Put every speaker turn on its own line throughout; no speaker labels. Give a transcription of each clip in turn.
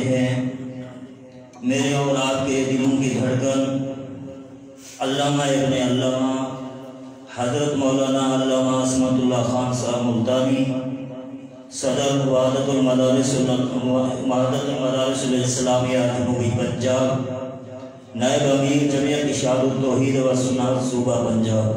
ہیں میرے اور آپ کے دلوں کی دھڑکن علامہ ابن علامہ حضرت مولانا علامہ عصمت اللہ خان صاحب ملتانی صدر وحدت المدارس الاسلامیہ جنوبی پنجاب نائب امیر جمعیت اشاعت التوحید و سنت صوبہ پنجاب۔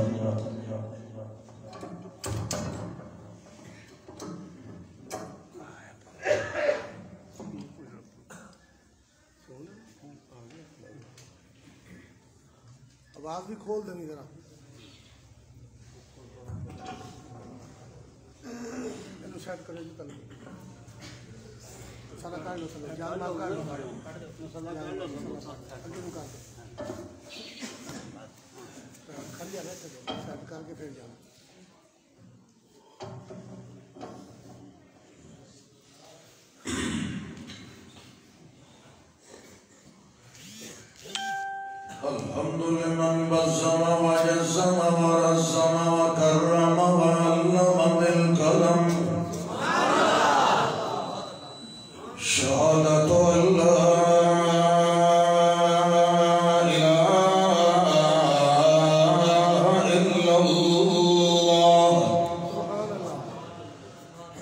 آواز بھی کھول دیں گے ذرا، سیٹ کرے گی پہلے سارا کر لو، سارا جان مال کر لو، کھڑیا رہتے دو سیٹ کر کے پھر جانا۔
الحمد لمن بزم وجزم ورزم وكرم وعلم بالقلم شهادة أن لا إله إلا الله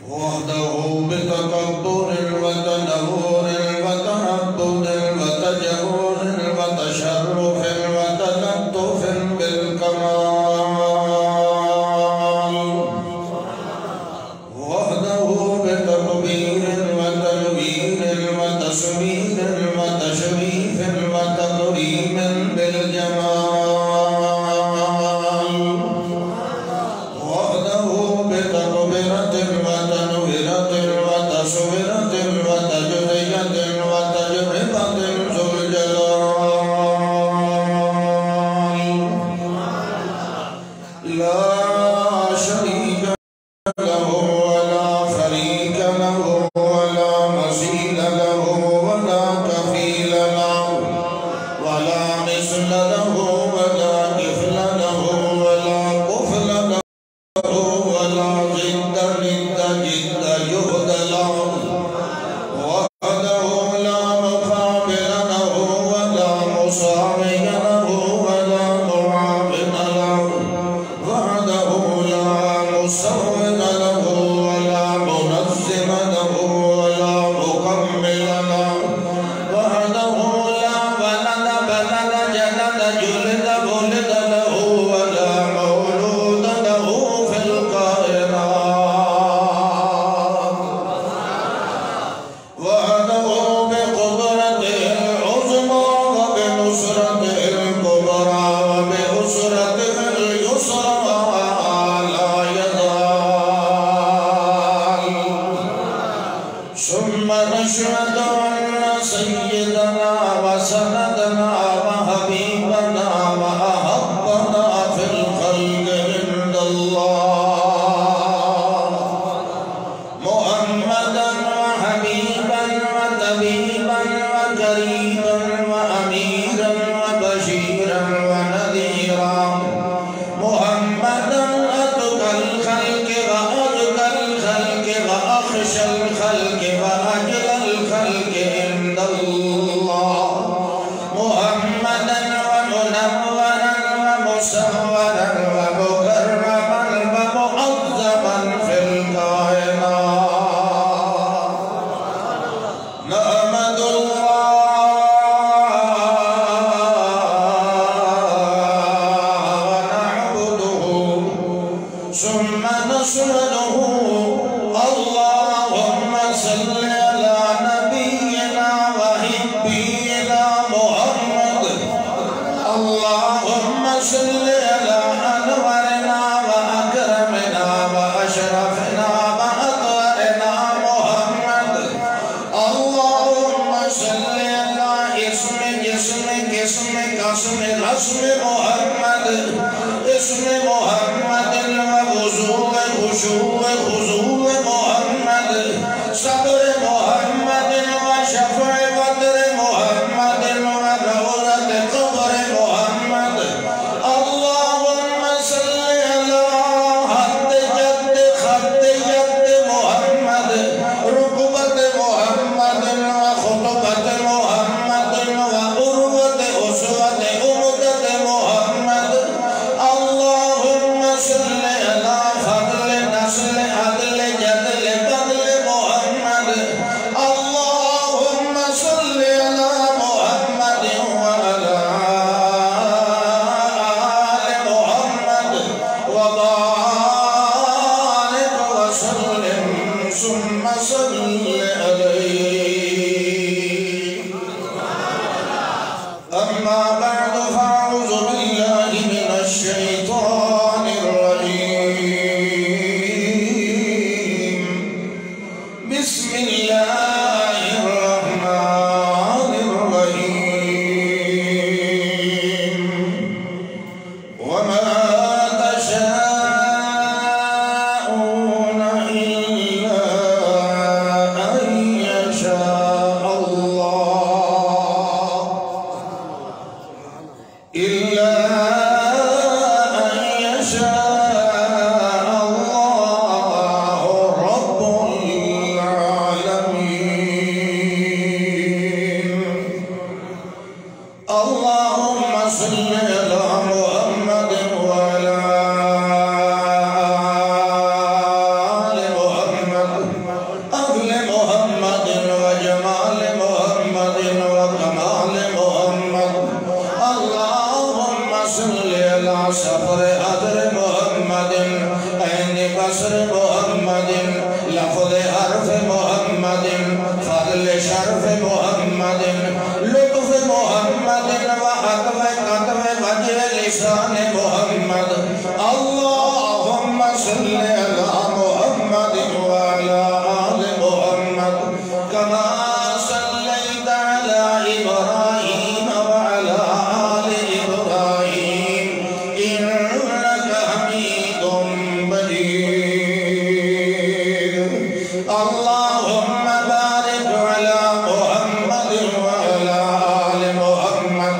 وحده بتكبر وتنور وتعبد وتجهر وتشرف وتلطف بالكمال وحده بتكبير وتنوير وتسويد وتشريف وتكريم بالجمال وحده بتكبيرة وتنويرة وتصويرة وتجرية وتجربة ذو الجلال لا شريك له ولا فريق له ولا مثيل له ولا كفيل له ولا مثل له ولا كفل له ولا كفل له ولا ضد جد يهد له وحده لا مقابل له ولا مساوي له ولا معاون له وحده لا مسوّن له ولا منظم له ولا مكمل له وحده لا ولد بلد جلد جلد ولد له ولا مولود له في الكائنات وحده بقدرته العظمى وبنصرته الكبرى وبأسرته اليسرى لا يزال ثم نشهد أن سيدنا وسندنا وحبيبنا وأحبنا في الخلق عند الله محمدا وحبيبا وطبيبا وكريما وأميرا وبشيرا ونذيرا محمدا أتقى الخلق وأزكى الخلق وأخشى الخلق وأجلى الخلق عند الله محمدا ومنورا ومصورا ومكرما ومعظما في الكائنات نحمد الله ونعبده ثم نشهده اللهم صل على نبينا وحبينا محمد اللهم صل على أنورنا وأكرمنا وأشرفنا وأطهرنا محمد اللهم صل على اسم جسم قسم قسم رسم محمد اسم محمد وخضوع خشوع خضوع محمد صبر محمد وشفع قدر محمد وروضة قبر محمد اللهم صل على حد جد خد جد محمد ركبة محمد وخطوة سفر حضر محمد عین بصر محمد لفظ حرف محمد فضل شرف محمد لطف محمد وعقب قطب وجه لسان محمد اللهم صل على محمد وعلى آل محمد كما صليت على إبراهيم وعلى آل إبراهيم إنك حميد مجيد اللهم بارك على محمد وعلى آل محمد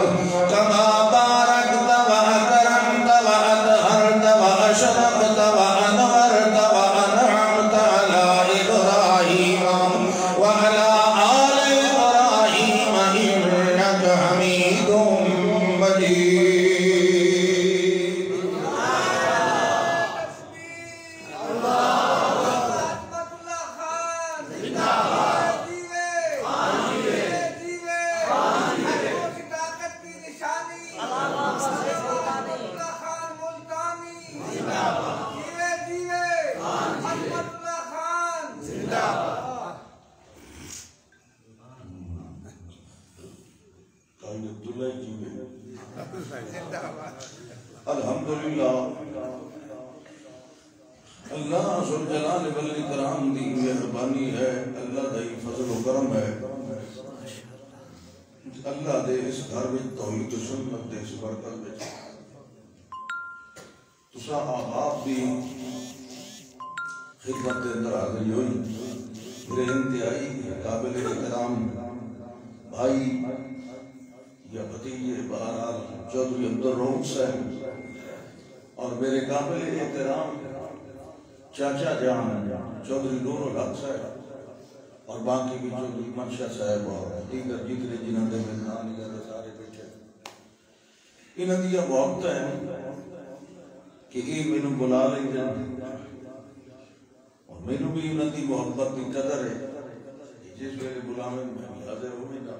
كما باركت وأكرمت وأطهرت وأشرقت وأنورت وأنعمت على إبراهيم وعلى آل إبراهيم إنك حميد مجيد الحمدللہ اللہ ذوالجلال والاکرام دی مہربانی ہے، اللہ دی فضل و کرم ہے، اللہ دے اس گھر میں توحید و سنت دے اس برکت میں تسا آپ بھی خدمت دے اندر حاضری ہوئی۔ میرے انتہائی قابل احترام بھائی یا بھتیجے بہرحال چودھری عبدالرؤوف صاحب اور میرے قابل احترام چاچا جان چودھری نور الحق صاحب اور باقی بھی چودھری منشا صاحب اور دیگر جتنے جنہوں نے مہمان یا سارے بیٹھے انہوں نے یہ وقت ہے کہ یہ میں بلا لیں گے اور میں بھی انہوں نے محبت کی قدر ہے جس میرے بلانے میں حاضر ہوئے گا۔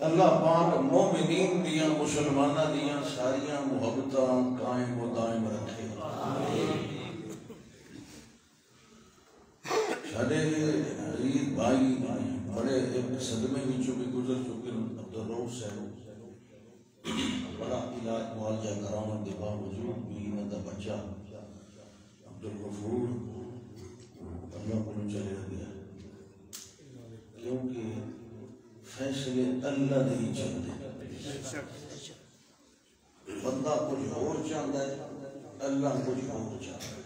اللہ پاک مومنین دیاں مسلمانہ دیاں ساریاں محبتاں قائم و دائم رکھے۔ سارے عزیز بھائی بڑے ایک صدمے بھی چکے گزر چکے عبدالرؤوف صاحب بڑا علاج معالجہ کراون کے باوجود بھی انہوں کا بچہ عبدالغفور اللہ کو چلے گیا کیونکہ فیصلے اللہ نہیں چاہتے، بندہ کچھ اور چاہتا ہے، اللہ کچھ اور چاہتا ہے۔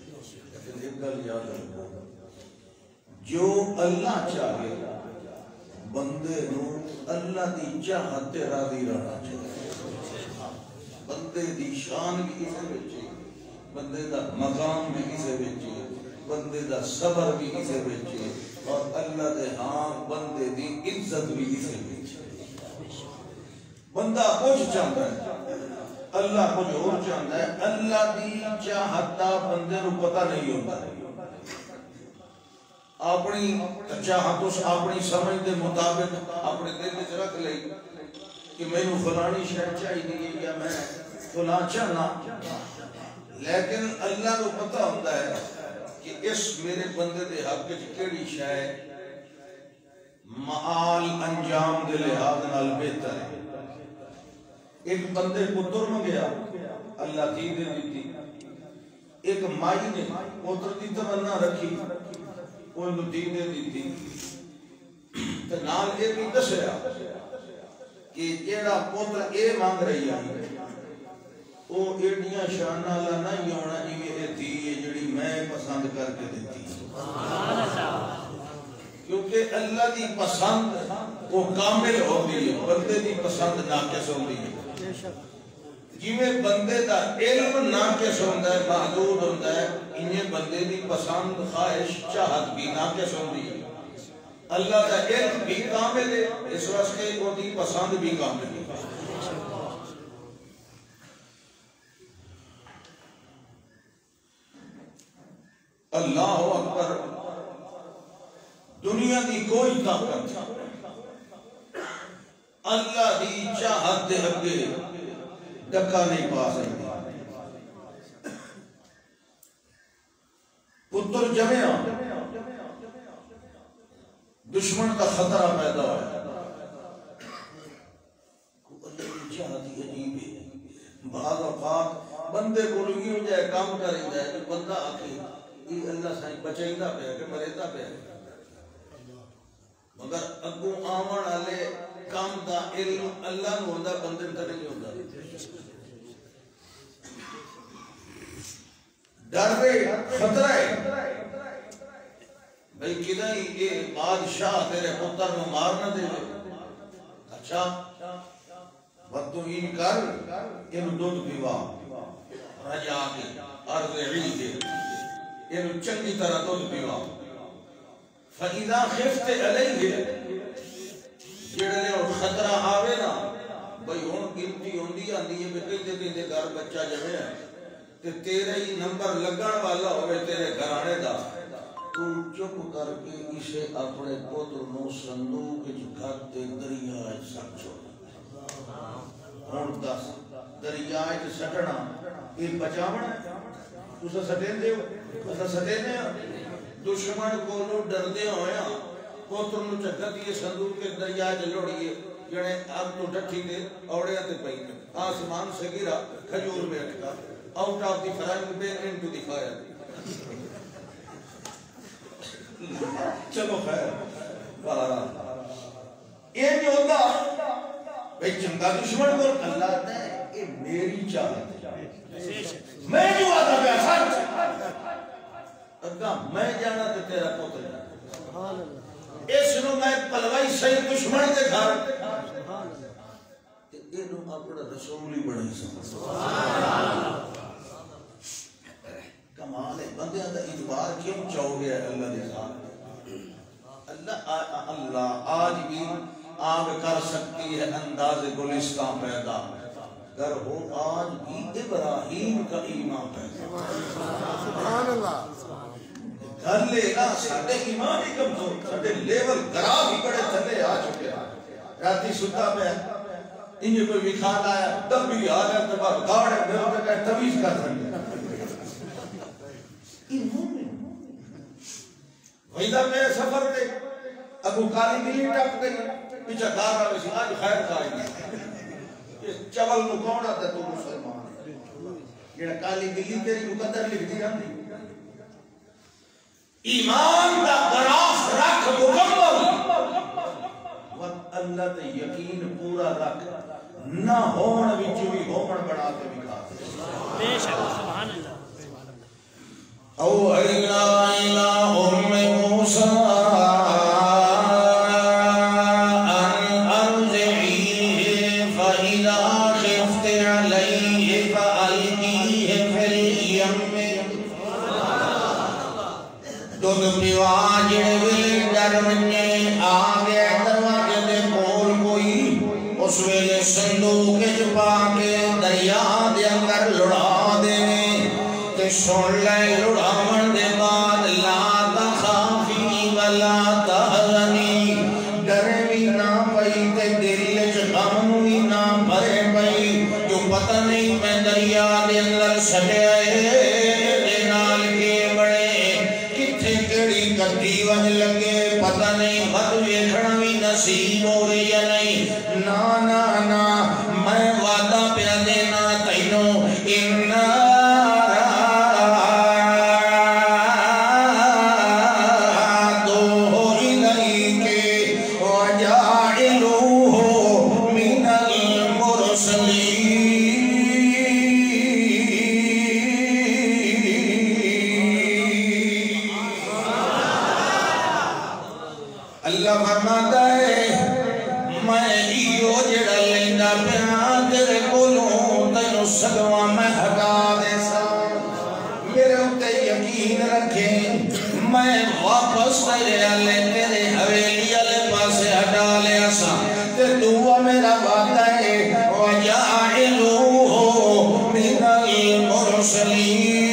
لیکن ایک گل یاد رکھو، جو اللہ چاہے بندے نو اللہ دی چاہت تے راضی رہنا چاہیے۔ بندے دی شان بھی اسے بچے، بندے دا مقام بھی اسے بچے، بندے دا صبر بھی اسے بچے، اور اللہ دے ہاں بندے دی عزت بھی اسے بچے۔ بندہ کچھ چاہتا ہے، اللہ کچھ اور چاہتا ہے۔ اللہ دی چاہت دا بندے نو پتہ نہیں ہوتا ہے، اپنی چاہت اس اپنی سمجھ دے مطابق اپنے دل میں رکھ لئی کہ میں نو فلانی شے چاہیے یا میں فلاں چاہنا، لیکن اللہ کو پتہ ہوتا ہے کہ اس میرے بندے دے حق وچ کیڑی شے معال انجام دے لحاظ نال بہتر ہے۔ ایک بندے پتر منگیا اللہ دی دے دیتی، ایک مائی نے پتر دی تمنا رکھی انہوں دی دے دیتی، تو نال یہ بھی دسیا کہ جیڑا پتر اے مانگ رہی ہے وہ ایڈیاں شانہ اللہ نہیں ہونا جی یہ تھی جڑی میں پسند کر کے دیتی، کیونکہ اللہ دی پسند وہ کامل ہوتی ہے، بندے دی پسند ناقص ہوتی ہے۔ جی میں بندے دا علم ناقص ہوتا ہے، محدود ہوتا ہے، انہیں بندے دی پسند خواہش چاہت بھی ناقص ہوتی ہے۔ اللہ دا علم بھی کامل ہے، اس واسطے وہ دی پسند بھی کامل ہے۔ اللہ اکبر، دنیا دی کوئی طاقت اللہ دی چاہت دے اگے ڈکا نہیں پا سکتی پتر جمعہ دشمن کا خطرہ پیدا ہے اللہ کی چاہتی عجیب ہے بعض اوقات بندے کو لگی ہو جائے کام کریں جائے تو بندہ آکے یہ اللہ سائیں بچائیدہ پہ ہے کہ مریدہ پہ ہے مگر اگو آمن آلے کام دا علم اللہ نو ہوندہ بندے تک نہیں ہوندہ ڈر رہے خطرہ ہے بھئی کدھا ہی یہ بادشاہ تیرے پتر میں مار نہ دے اچھا وقتو این کر انو دودھ پیوا رجا کے عرض علی کے انو چنگی طرح دودھ پیوا فَإِذَا خِفْتِ عَلَيْهِ جڑے اور خطرہ آوے نا بھئی ہون گنتی ہوندی آندی ہے کہ کئی دے گھر بچہ جمعے ہیں تے تیرے ہی نمبر لگن والا ہوئے تیرے گھرانے دا تو چپ کر کے اسے اپنے پتر نو صندوق گھر تے دریائے سٹ چھوڑا ہون دس دریائے سٹنا یہ بچاونا تو سا سٹین دے ہو اسا سٹین دے ہو دشمن کو لو ڈر دے ہویا پوتر نو چکتی یہ صندوق کے دریا جلوڑیے جڑے اب تو ڈٹھی دے اوڑے تے پئی آسمان سے گرا کھجور میں اٹھا out of the frying pan into the fire چلو خیر یہ جو ہوتا بھئی چنگا دشمن کو اللہ آتا ہے یہ میری چاہت ہے میں جو آتا پہ سچ اگا میں جانا تو تیرا پوتر جانا اس نو میں پلوائی صحیح دشمن دے گھر یہ نو اپنا رسولی بڑھائی سکتا کمال ہے بندے دا اجبار کیوں چاہو گیا اللہ دے ساتھ اللہ آج بھی آگ کر سکتی ہے انداز گلستان پیدا گر ہو آج بھی ابراہیم کا ایمان پیدا
سبحان اللہ
گھر لے نا ساڑھے ایمان ہی کمزور ساڑھے لیول گراہ ہی بڑے تھلے آ چکے راتی ستا پہ انہیں کوئی وکھان آیا تب بھی آ جائے تب آپ گاڑے میں ہوتا کہ تمیز کر سکتے ویدہ میں سفر دے ابو کالی ملی ٹپ گئی پیچھا گار آوے سی آج خیر کھائی گئی چول نو کون آتا تو مسلمان یہ کالی ملی تیری مقدر لکھ دی رہا نہیں ایمان دا گراف رکھ مکمل وقت اللہ تے یقین پورا رکھ نہ ہون وچ بھی ہون بڑھا کے بکھا
بے شک سبحان اللہ
او اینا الہ ام موسیٰ ان ارجعیہ فَإِذَا خِفْتِ عَلَيْهِ فَأَلْقِيهِ فِي الْيَمِّ دودھ پیوا جڑے ویلے ڈر منجے آگے دروازے دے کول کوئی اس ویلے صندوق چپا کے دریا دے اندر لڑا دے تے سن لے لڑاون دے بعد لا تخافی ولا تحزنی ڈر بھی نہ پئی تے دل وچ غم بھی نہ بھرے پئی جو پتہ نہیں میں دریا دے اندر سٹیا دیوان لگے پتہ نہیں خط ویکھنا بھی نصیب ہو رہی ہے نہیں نا نا نا میں وعدہ پہ دینا تینوں اللہ فرماتا ہے میں ایو جڑا لیندہ پیان تیرے کولوں تینو سگواں میں ہٹا دے سا میرے اتے یقین رکھیں میں واپس تیرے حویلی والے پاسے ہٹا لیا سا تے دعا میرا وعدہ ہے وَجَعِلُوهُ مِنَ الْمُرْسَلِينَ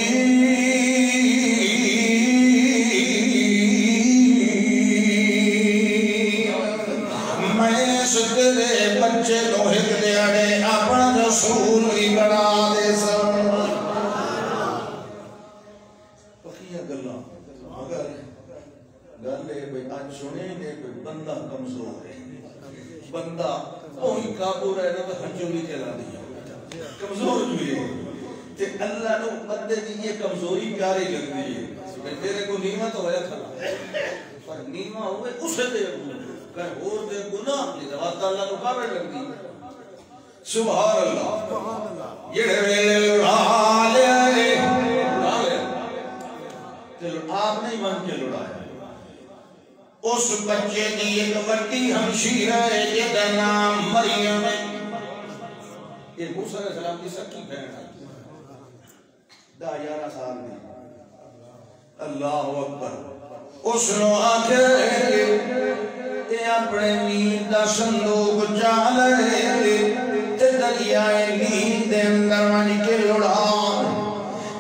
اس تیرے بچے نو ایک دیاڑے اپنا رسول ہی بنا دے سن پکیاں گلاں مگر گل ہے بھئی آج سنے نے کوئی بندہ کمزور ہے بندہ وہی قابو رہنا تو ہنچولی چلا دیا کمزور ہوئی ہے تے اللہ نو بندے دی یہ کمزوری پیاری لگتی ہے تیرے کو نعمت ہویا تھا پر نیمہ ہوئے اسے دے کہ اور دے گناہ لی دوات اللہ کو کعبے لگ دی سبحان اللہ یہ ویلے لڑا لے آپ نہیں مان کے لڑایا اس بچے دی ایک وٹی ہمشیر ہے جدہ نام مریم یہ موسیٰ علیہ السلام کی سکی بہن ہے 11 سال دی اللہ اکبر اس نو آکھے تے اپنے نیند دا صندوق چالے تے دریائے نیند دے اندر ونج کے لڑا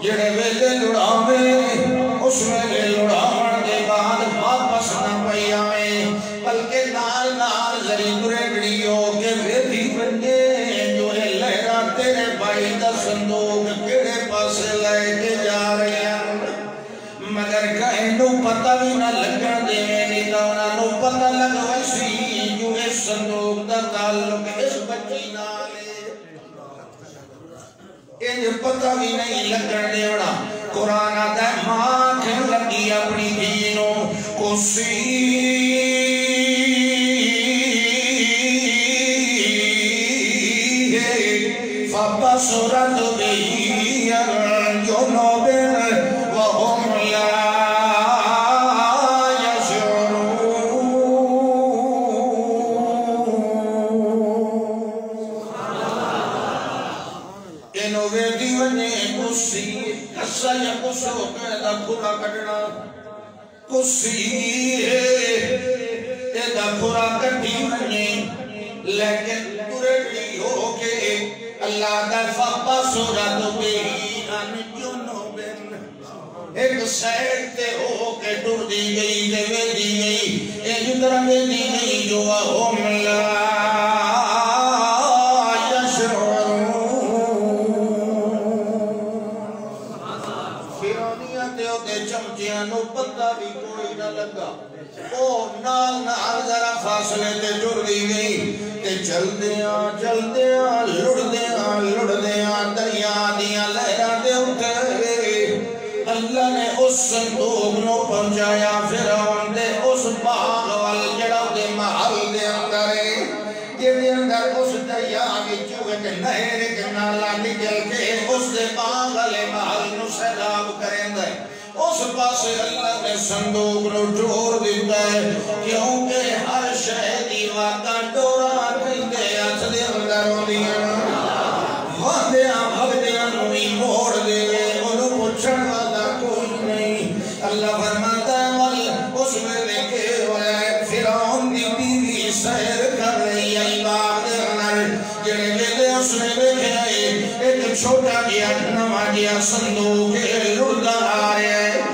جڑے ویلے لڑا میں اس ویلے لڑاون دے بعد واپس نہ پئی آویں بلکہ نال نال زری گریگڑی ہو کے ویدھی بنجے جو ہے لہرا تیرے بھائی دا صندوق کیڑے پاسے لے کے جا رہے ہیں مگر کہیں نو پتہ بھی نہ لگن دے نہیں تو انہاں نو پتہ لگ ویسی جو اس صندوق دا تعلق اس بچی نال یہ پتہ بھی نہیں لگن دے وڑا قرآن آتا ہے ماں کھن لگی اپنی دینوں کو فَبَصُرَتْ بِهِ الْجُنُوبٍ وَهُمْ لَا کسی ایدہ خورا کٹی منی لیکن ترٹی ہو کے اللہ دا فقہ سورت بہی ان جنوبن ایک سیڈ تے ہو کے ٹر دی گئی دے دی گئی ایک طرح دی گئی جو ہم لا چمچیاں پتہ بھی کوئی نہ لگا او نال نال ذرا فاصلے تے ٹر دی گئی تے چل دیاں لڑ دیاں دریا دیاں لہراں دے اٹھے اللہ نے اس صندوق نو پہنچایا فرعون دے اس باغ وال جڑا دے محل دے اندر جے اندر اس دریا وچوں ایک نہر ایک نالا نکل کے اس دے باغ والے محل نو سیلاب کریندا ہے اس پاس اللہ نے صندوق نو ٹور دیتا ہے کیونکہ ہر شہدی واقع ڈورا کھندے ہاتھ دے اندر ہوندیاں واندیاں بھگدیاں نوی موڑ دے انہوں پوچھن والا کوئی نہیں اللہ فرماتا ہے ول اس میں لکھے ہوئے فرعون دی بیوی سیر کر رہی ہے باغ دے اندر جڑے ویلے اس نے دیکھا ایک چھوٹا جیا نواں جیا صندوق لڑدا آ رہا ہے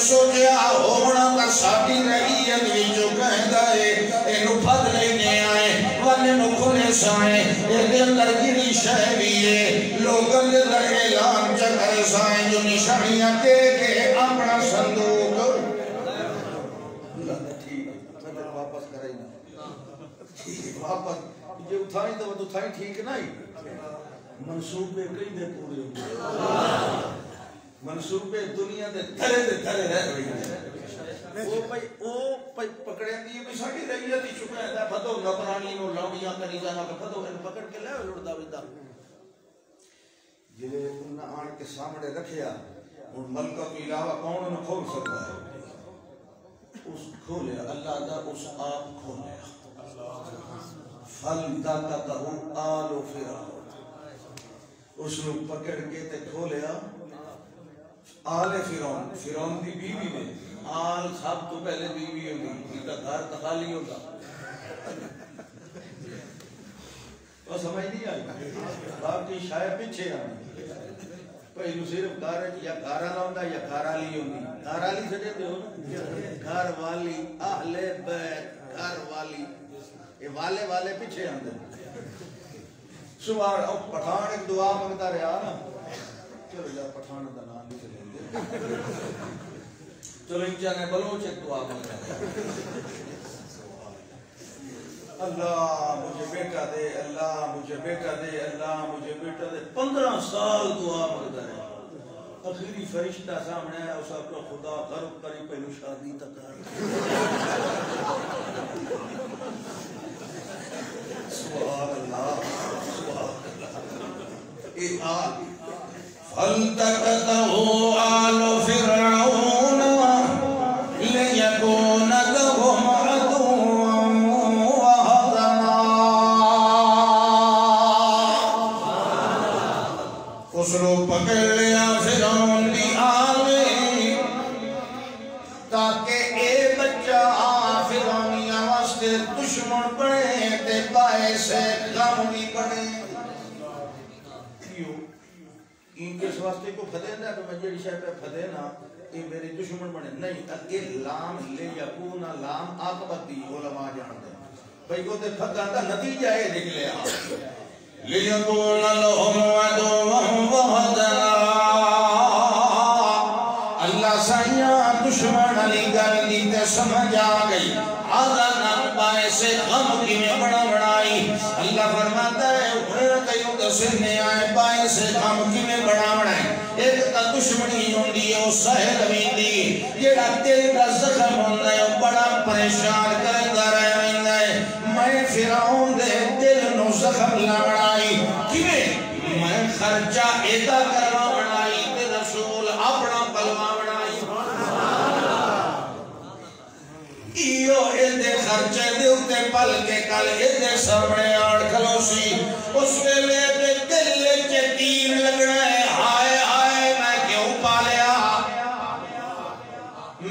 سوچیا ہونا تا ساٹی رعیت وچوں کہندا ہے اینو پھد لینے آئے والے نو کھلے سائیں اے اندر گری شے وی ہے لوگاں دے در اعلان چکر سائیں جو نشانیاں دے کے اپنا صندوق ٹھیک میں واپس کرائی نا واپس جو اٹھائی تو اٹھائی ٹھیک نہیں منصوبے کئی دے پورے ہوئے منصوبے دنیا دے دھرے رہ رہی ہیں وہ پکڑے دی بھی ساڑی رہی ہے تی چکے ہے پھدو نبرانی نو لوڑیاں کری جانا کہ پھدو ان پکڑ کے لے لڑدا ویدا جلے انہاں آن کے سامنے رکھیا ان ملکہ کے علاوہ کون انہوں کھول سکتا ہے اس کھولیا اللہ دا اس آپ کھولیا فَلْدَقَتَهُ آلُ فِرَعُونَ اس نے پکڑ کے تے کھولیا آل فرعون دی بیوی نے آل سب تو پہلے بیوی ہوگی یہ گھر تخالی ہوگا تو سمجھ نہیں آئی باقی شاید پیچھے آئی پہلو صرف گھر یا گھر آلہ یا گھر آلی ہوگی گھر آلی سجھتے ہو گھر والی اہل بیت گھر والی یہ والے والے پیچھے آندے سبحان اللہ پٹھان ایک دعا منگتا رہا نا چلو یار پٹھان دا نام نہیں لیں چلو انچا نے بلوچ ایک دعا منگتا رہا اللہ مجھے بیٹا دے اللہ مجھے بیٹا دے اللہ مجھے بیٹا دے 15 سال دعا منگتا رہا اخیری فرشتہ سامنے ہے اس اپنا خدا غرب کری پہلو شادی تک سبحان اللہ سبحان اللہ اے آل فَالْتَقَطَهُ آلُ فِرْعَوْنَ لِيَكُونَ لَهُمْ عَدُوًّا وَحَزَنًا اس رو پکڑ لیا فرعون دی آلے تاکہ اے بچہ فرعونیاں واسطے دشمن بنے تے باعث غم بھی بنے کیوں ان کے واسطے کو پھدے نا تو میں جڑی شے پہ پھدے نا یہ میرے دشمن بنے نہیں اگے لام لے یکون لام عاقبت دی علماء جانتے ہیں بھئی کو تے پھدا دا نتیجہ ہے نکلیا لِيَكُونَ لَهُمْ عَدُوًّا وَحَزَنًا اللہ سائیاں دشمن علی گل دی تے سمجھ آ گئی حَزَنًا باعث غم کی میں بڑا بڑائی اللہ فرماتا ہے اپنے کئیوں کے سننے آئے باعث غم کی میں بڑا بڑائی ایک تا دشمنی ہوندی ہے وہ سہل بھی دی جیڑا دل کا زخم ہوندہ ہے وہ بڑا پریشان کرندہ رہندہ ہے میں فرعون دے دل نو زخم لڑائی کیویں میں خرچہ ایدا کروا بڑائی تے رسول اپنا پلوا بڑائی ایو ایدے خرچے دے اتے پل کے کل ایدے سامنے آڑ کھلوسی اس ویلے دے دل کے تیر لگنا ہے ہائے ہائے میں کیوں پالیا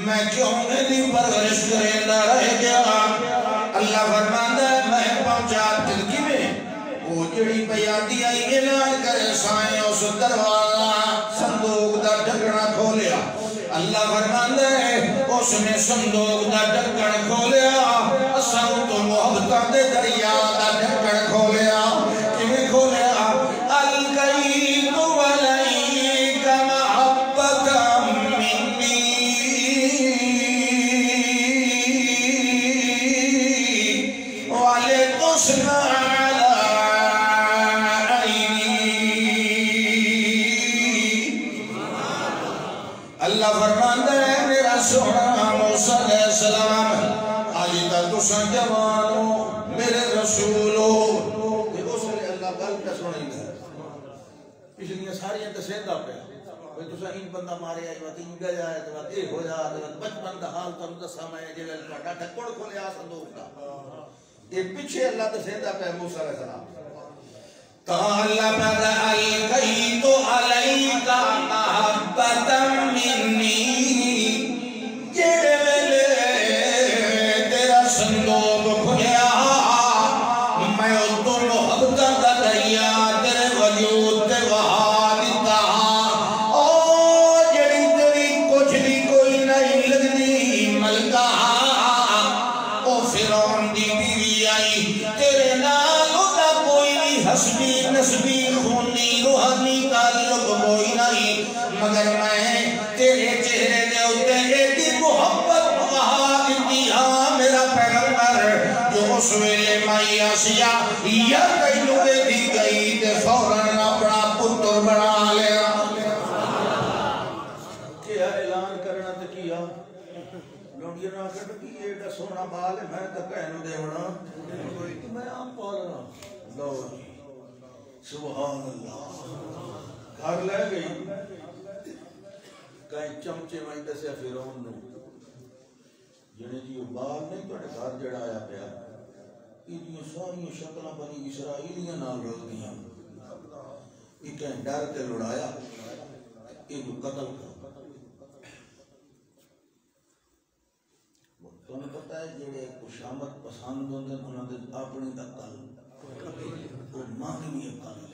میں کیوں میری پرورش کرندہ رہ گیا اللہ فرماندہ ہے میں پہنچا تلکی میں وہ جڑی پیادی آئی اعلان کرے سائیں اس دروازہ صندوق دا ڈھکنا کھولیا اللہ فرماندہ ہے اس نے صندوق دا ڈھکن کھولیا اساں تو محبتہ دے دریا دا ڈھکن کھولیا کیوں کھولیا القیت علیک محبتا منی وَلِتُصْنَعَ عَلَىٰ عَيْنِي اللہ فرماندہ ہے میرا سونا موسیٰ علیہ السلام آجی تا تساں جوانو میرے رسولو دیکھو سلے اللہ گل پہ سنائی گئے پچھلیاں ساریاں تسیندہ پہ بھئی تساں ان بندہ مارے آئی وقت ان گیا ہے تو وقت ایک ہو جا ہے بچپن دا حال تر دسا میں جلال کا ڈاٹا کڑ کھولے آ صندوق کا یہ پیچھے اللہ تسیندہ پہ موسیٰ علیہ السلام تو اللہ پر القیت علیک محبتا منی جڑے ویلے تیرا صندوق کھلیا میں تو محبتا دا دریا تیرے وجود تے وہا دیتا او جڑی تیری کچھ بھی کوئی نہیں لگنی ملکہ او فرعون دی بیوی آئی تیرے نالوں دا کوئی بھی حسبی نسبی خونی روحانی تعلق کوئی نہیں مگر میں تیرے چہرے دے اتے ایڈی محبت وہاں دیتی ہاں میرا پیغمبر جو اس ویلے مائی آسیہ یا کئی لوگے دی گئی تے فوراً اپنا پتر بنا لیا کیا اعلان کرنا تے کیا لوڈیا نہ کہتا کہ یہ ایڈا سونا بال ہے میں تو کہنو دے ہونا میں آپ پالا لو سبحان اللہ گھر لے گئی کہیں چمچے میں دسیا فرعون نو جنے جی وہ بال نہیں تو گھر جڑا آیا پیا یہ ساری شکلیں بنی اسرائیلیاں نال رل دیاں یہ کہیں ڈر تے لڑایا یہ جو قتل کر تمہیں پتہ ہے جڑے خوشامد پسند ہوندے انہاں دے اپنی عقل وہ مانگنی عقل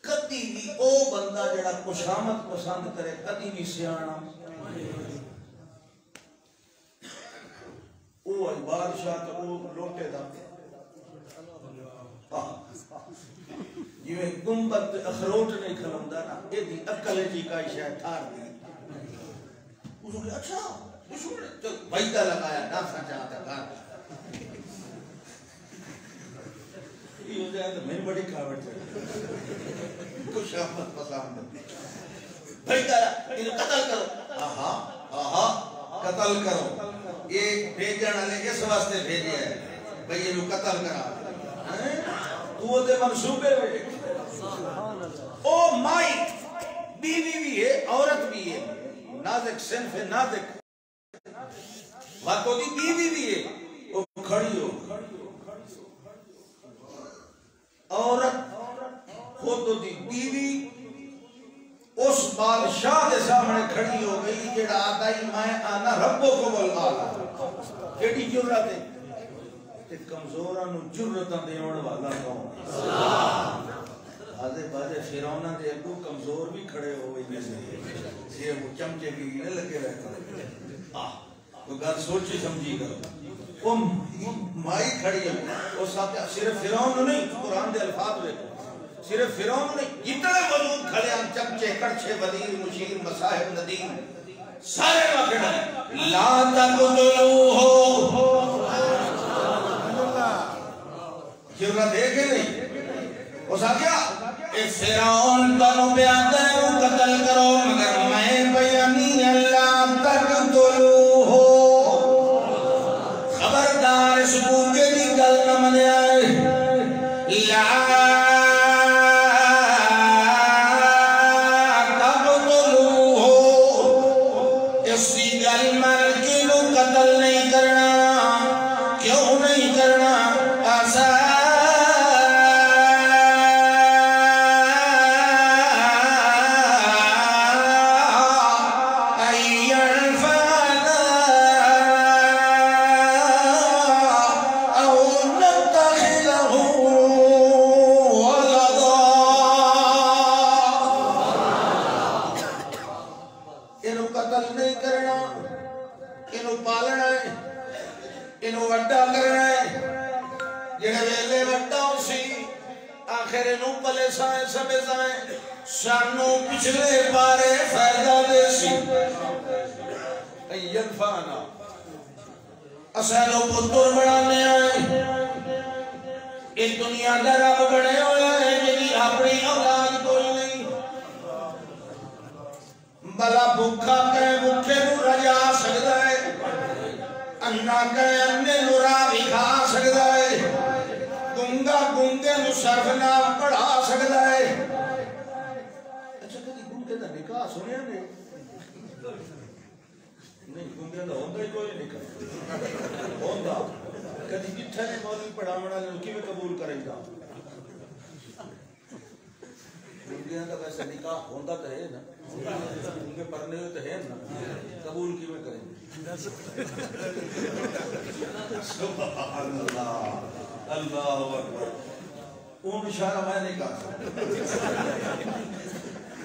کدی بھی او بندہ جڑا خوشامد پسند کرے کدی بھی سیانا او بادشاہ تو وہ لوٹے دا جی میں گنبد اخروٹ نہیں کھلوندا نا اے دی عقل جی کا شاید تھار دی اس نے اچھا اس نے بھائیدا لگایا نہ سچا تھا گھر یہ ہو جائے تو میں بڑی کھاوٹ ہے کچھ آمد پسند بھائیدا انہیں قتل کرو آہا قتل کرو یہ بھیجن والے اس واسطے بھیجے ہے بھئی یہ قتل کرا تو دے منصوبے ہوئے او مائی بیوی بھی ہے عورت بھی ہے نازک صنف ہے نازک واقعی دی بیوی بھی ہے وہ کھڑی ہو عورت خود دی بیوی اس بادشاہ دے سامنے کھڑی ہو گئی جڑا آدائی میں آنا ربکم العالی کیڑی جرت ہے تے کمزوراں نو جرتاں دیون والا کون آدھے باجے فرعون دے اگوں کمزور بھی کھڑے ہوئے نے سے وہ چمچے کی نہ لگے رہتے تو گل سوچی سمجھی کرو وہ مائی کھڑی ہے وہ ساتھ صرف فرعون نہیں قرآن دے الفاظ دیکھو صرف فرعون نہیں جتنے موجود کھڑے ہیں چمچے کڑچے وزیر مشیر مصاحب ندیم سارے وقت لا تقتلوہ جرت ہے کہ نہیں وہ ساتھ کیا اے فرعون تنو بیان دے قتل کرو مگر میں بیانی اللہ تقتلوہ خبردار اس بوکے دی گل نہ منے آئے لا سانو پچھلے بارے فائدہ دے سی این فانا اسانو پتر بڑھانے آئے اس دنیا دا رب بڑھے ہوئے ہیں جنہی اپنی اولاد کوئی نہیں بلا بھوکا کہیں بھوکے نو رجا سکتا ہے انا کہیں انے نو راہ کھا سکتا ہے گنگا گنگے نو صرف نہ پڑھا سکتا ہے نکاح سنیا نہیں گنگے دا ہوندہ ہی کوئی نکاح ہوندہ کدی کتھا نے مولوی پڑھاونا نے کی میں قبول کریں گا گنگے دا ویسے نکاح ہوندہ تو ہے نا گنگے پڑھنے ہوئے تو ہے نا قبول کی میں کریں گا سبحان اللہ اللہ اکبر اون اشارہ میں نہیں کہا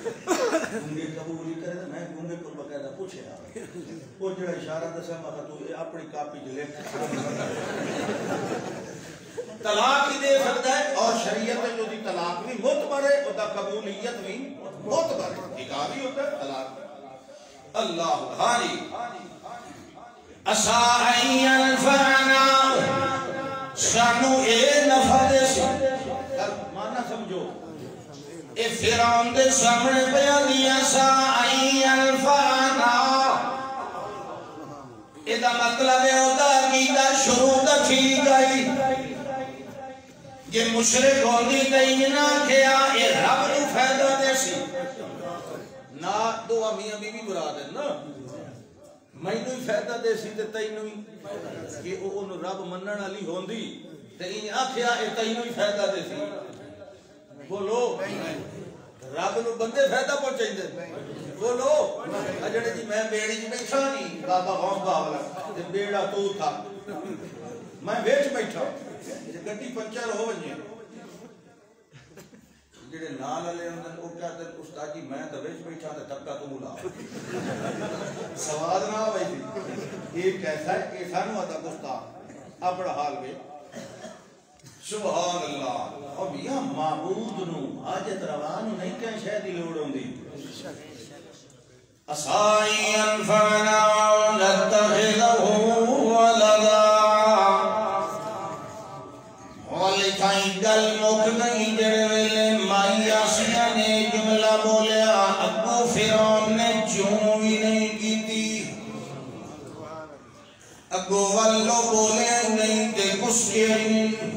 گنگے قبول ہی کرے تو میں گنگے پر بقیدہ پوچھے آئے وہ جڑا اشارہ دسا مکہ تو اپنی کاپی جو لے طلاق ہی دے سکتا ہے اور شریعت جو دی طلاق بھی معتبر ہے اور قبولیت بھی معتبر ہے نکاح بھی ہوتا ہے طلاق اللہ ہاری اسائی الفانا شانو اے نفع دے سی مانا سمجھو اے فرعون دے سامنے بیان دیا سائی الفانا اے دا مطلب ہے ہوتا عقیدہ شروع دا ٹھیک آئی یہ مشرک ہوندی تیننا کیا اے رب نو فائدہ دے سی نا دو میاں بی بی مراد ہے نا میں نو فائدہ دے سی تے تینو کہ انہوں رب منن والی ہوندی تے ان آکھیا اے تینو فائدہ دے سی بولو رب نو بندے فائدہ پہنچائیں دے بولو اجڑے جی میں بیڑی جی بیٹھا نہیں بابا غوث باولا تے بیڑا تو تھا میں بیٹھ بیٹھا گڈی پنچر ہو ونجے جڑے نال والے ہوندے او کہتے استاد جی میں تے وچ بیٹھا تے دھکا تو ملا سواد نہ ہوئی تھی یہ کیسا ہے کہ سانو آتا استاد اپنا حال وے سبحان اللہ اور میاں معبود نو حاجت روا نو نہیں کہ شے دی لوڑ ہوندی اسائی انفعنا نتخذه ولدا والی تھائی گل مک گئی جڑے ویلے مائی آسیہ نے جملہ بولیا ابو فرعون نے چوں بھی نہیں کی تھی اگو والو بولے نہیں تے کسکے نہیں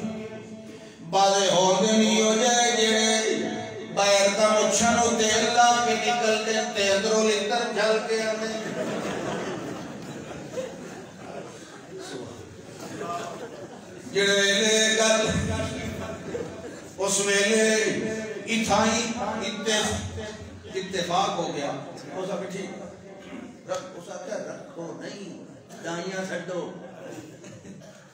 بازے ہوندے نہیں ہو جائے جڑے باہر کا مچھن ہوتے اللہ کے نکلتے تے اندروں لتر جھل کے آنے جڑے ویلے گل اس ویلے اتھائی اتفاق ہو گیا اس آگے ٹھیک اس آگے رکھو نہیں دائیاں سٹو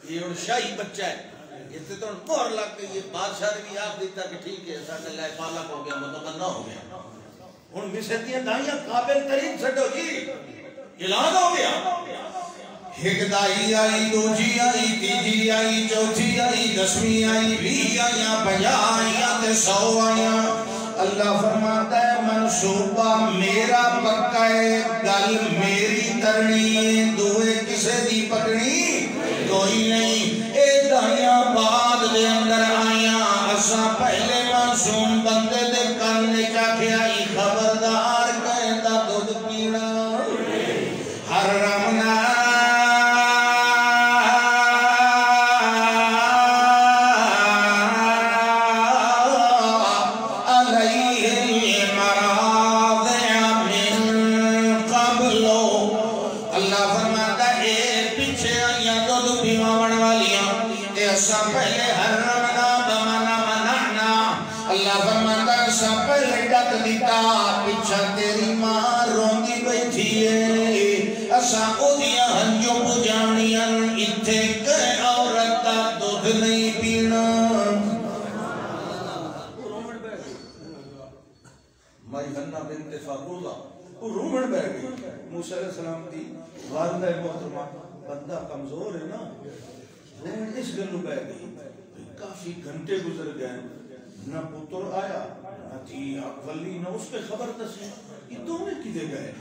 یہ ان شاہی بچہ ہے اس سے تو مہر لگ گئی یہ بادشاہ نے بھی آپ دیتا کہ ٹھیک ہے ساڑھے لائے پالک ہو گیا متقنہ ہو گیا ان مصر دیا دائیاں قابل ترین سٹو جی اعلان ہو گیا ایک دائی آئی دوجی آئی تیجی آئی چوتھی آئی دسویں آئی 20 آئیاں 50 آئیاں تے 100 آئیاں اللہ فرماتا ہے منصوبہ میرا پکا ہے گل میری ترنی ہے دوئے کسے دی پکڑی کوئی نہیں اے دائیاں بعد دے اندر آئیاں اساں پہلے معصوم بندے دے کرنے چاہے آئی خبردار کہندہ دودھ پینا حرمنا رومن بیٹھ گئی موسیٰ علیہ السلام دی والدہ محترمہ بندہ کمزور ہے نا رومن اس گلو بیٹھ گئی کافی گھنٹے گزر گئے نہ پتر آیا نہ تھی ولی نہ اس پہ خبر تسی یہ دونوں کدے گئے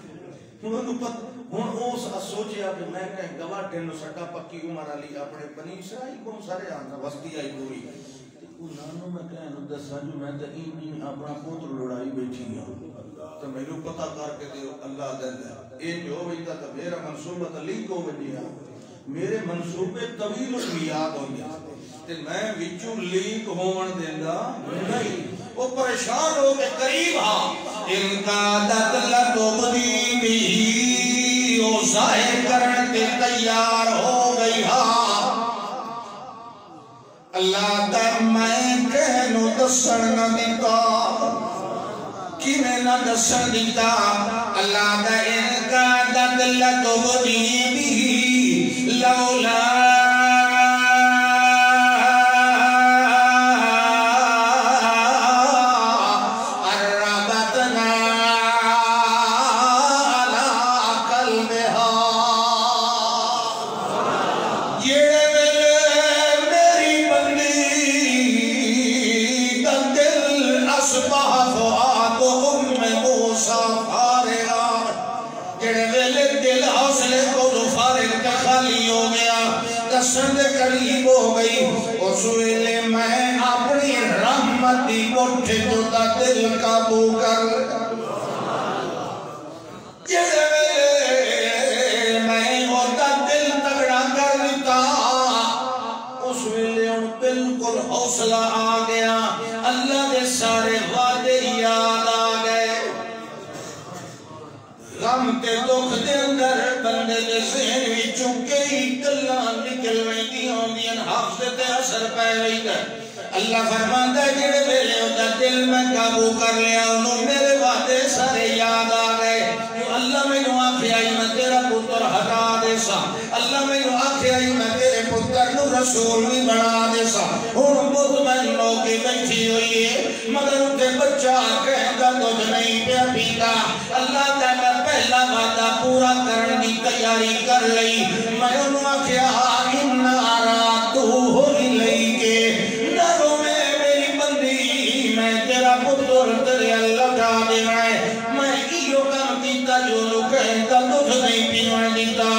ہن اس سوچیا کہ میں کہیں گواہ ٹینو سٹا پکی عمر علی اپنے بنی اسرائیل کو سارے آنسا وسطی آئی پوری نانو میں کہیں دسا جو میں تو اپنا پوتر لڑائی بیٹھی ہوں تو میں نے پتہ کر کے دیو اللہ دن ہے یہ جو ہوئیتا تو میرا منصوبہ تلیق ہو بنیا میرے منصوبے طویل المیاد ہوں گیا تو میں وچو لیک ہون دینا نہیں وہ پریشان ہو کے قریب ہاں ان کا دت لطبی بھی وہ ظاہر کرنے تیار ہو گئی ہاں اللہ در میں کہنو دسن نہ دیتا کینے نہ دسن دیتا اللہ در ان کا دت لطبی بھی لولا قریب ہو گئی اس ویلے میں اپنی رحمتی اٹھے تو تا دل قابو کر جڑے ویلے میں ہوتا دل تگڑا کر دیتا اس ویلے ان بالکل حوصلہ آ گیا اللہ دے سارے وعدے یاد آ گئے غم تے دکھ دے اندر بندے دے ذہن وچوں کئی گلاں نکل ویندیاں ہوندیاں حافظ تے اثر پے ویندا اللہ فرماندا ہے جڑے ویلے اوندا دل میں قابو کر لیا انہوں میرے وعدے سارے یاد آ گئے جو اللہ مینوں آکھیا میں تیرا پتر ہٹا دے سا اللہ مینوں آکھیا میں تیرے پتر نو رسول بھی بنا دے سا ہن مطمئن ہو کے بیٹھی ہوئی ہے مگر اتے بچہ کہیں گا دودھ نہیں پیا پیتا اللہ تعالیٰ پہلا وعدہ پورا کرنے کی تیاری کر لئی میں انہوں آکھیا اِنَّا رَاتُوهُ إِلَيْكَ نرو میری بندی میں تیرا پتر تیرے اللہ کا دینا ہے میں ایو کام کیتا جو لوگ کہیں گا دودھ نہیں پیوان دیتا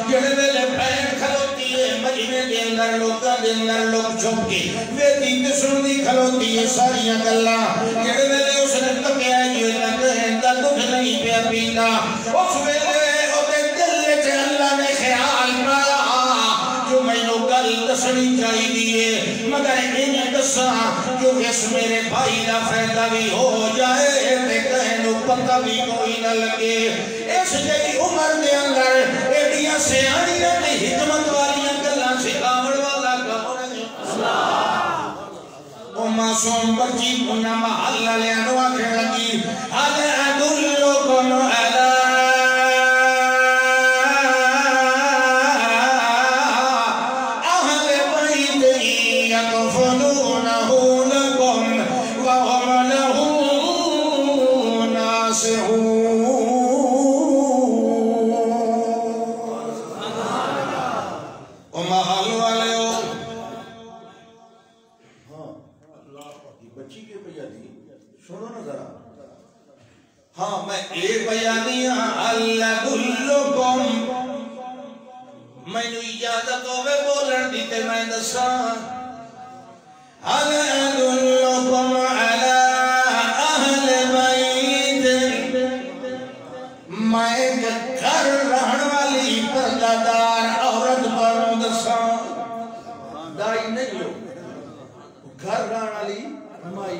جڑے ویلے بہن کھلوتی ہے مجمع دے اندر لوگاں دے اندر لوگ چھپ کے ویدی تے سننی کھلوتی ہے ساریاں گلاں جڑے ویلے اس نے تکیا جو کہیں گا دودھ نہیں پیا پیتا اس ویلے اوتے دل وچ اللہ نے خیال پایا جو مینوں گل دسنی چاہیے مگر انہیں دساں جو اس میرے بھائی دا فائدہ بھی ہو جائے تے کہنوں پتہ بھی کوئی نہ لگے اس جئی عمر دے اندر ایڈیاں سیاڑیاں تے حکمت والیاں گلاں سکھاوڑ والا کون ہے او معصوم بچی انہاں محل والیاں نوں آکھن لگی حل ادلکم علی ہاں میں ایک بیانیاں اللہ دلکم میں نے اجازت ہوئے بولن دیتے میں دساں اللہ دلکم علی اہل بیت میں گھر رہن والی پردادار عورت پر دساں دائی نہیں ہو گھر رہن والی مائی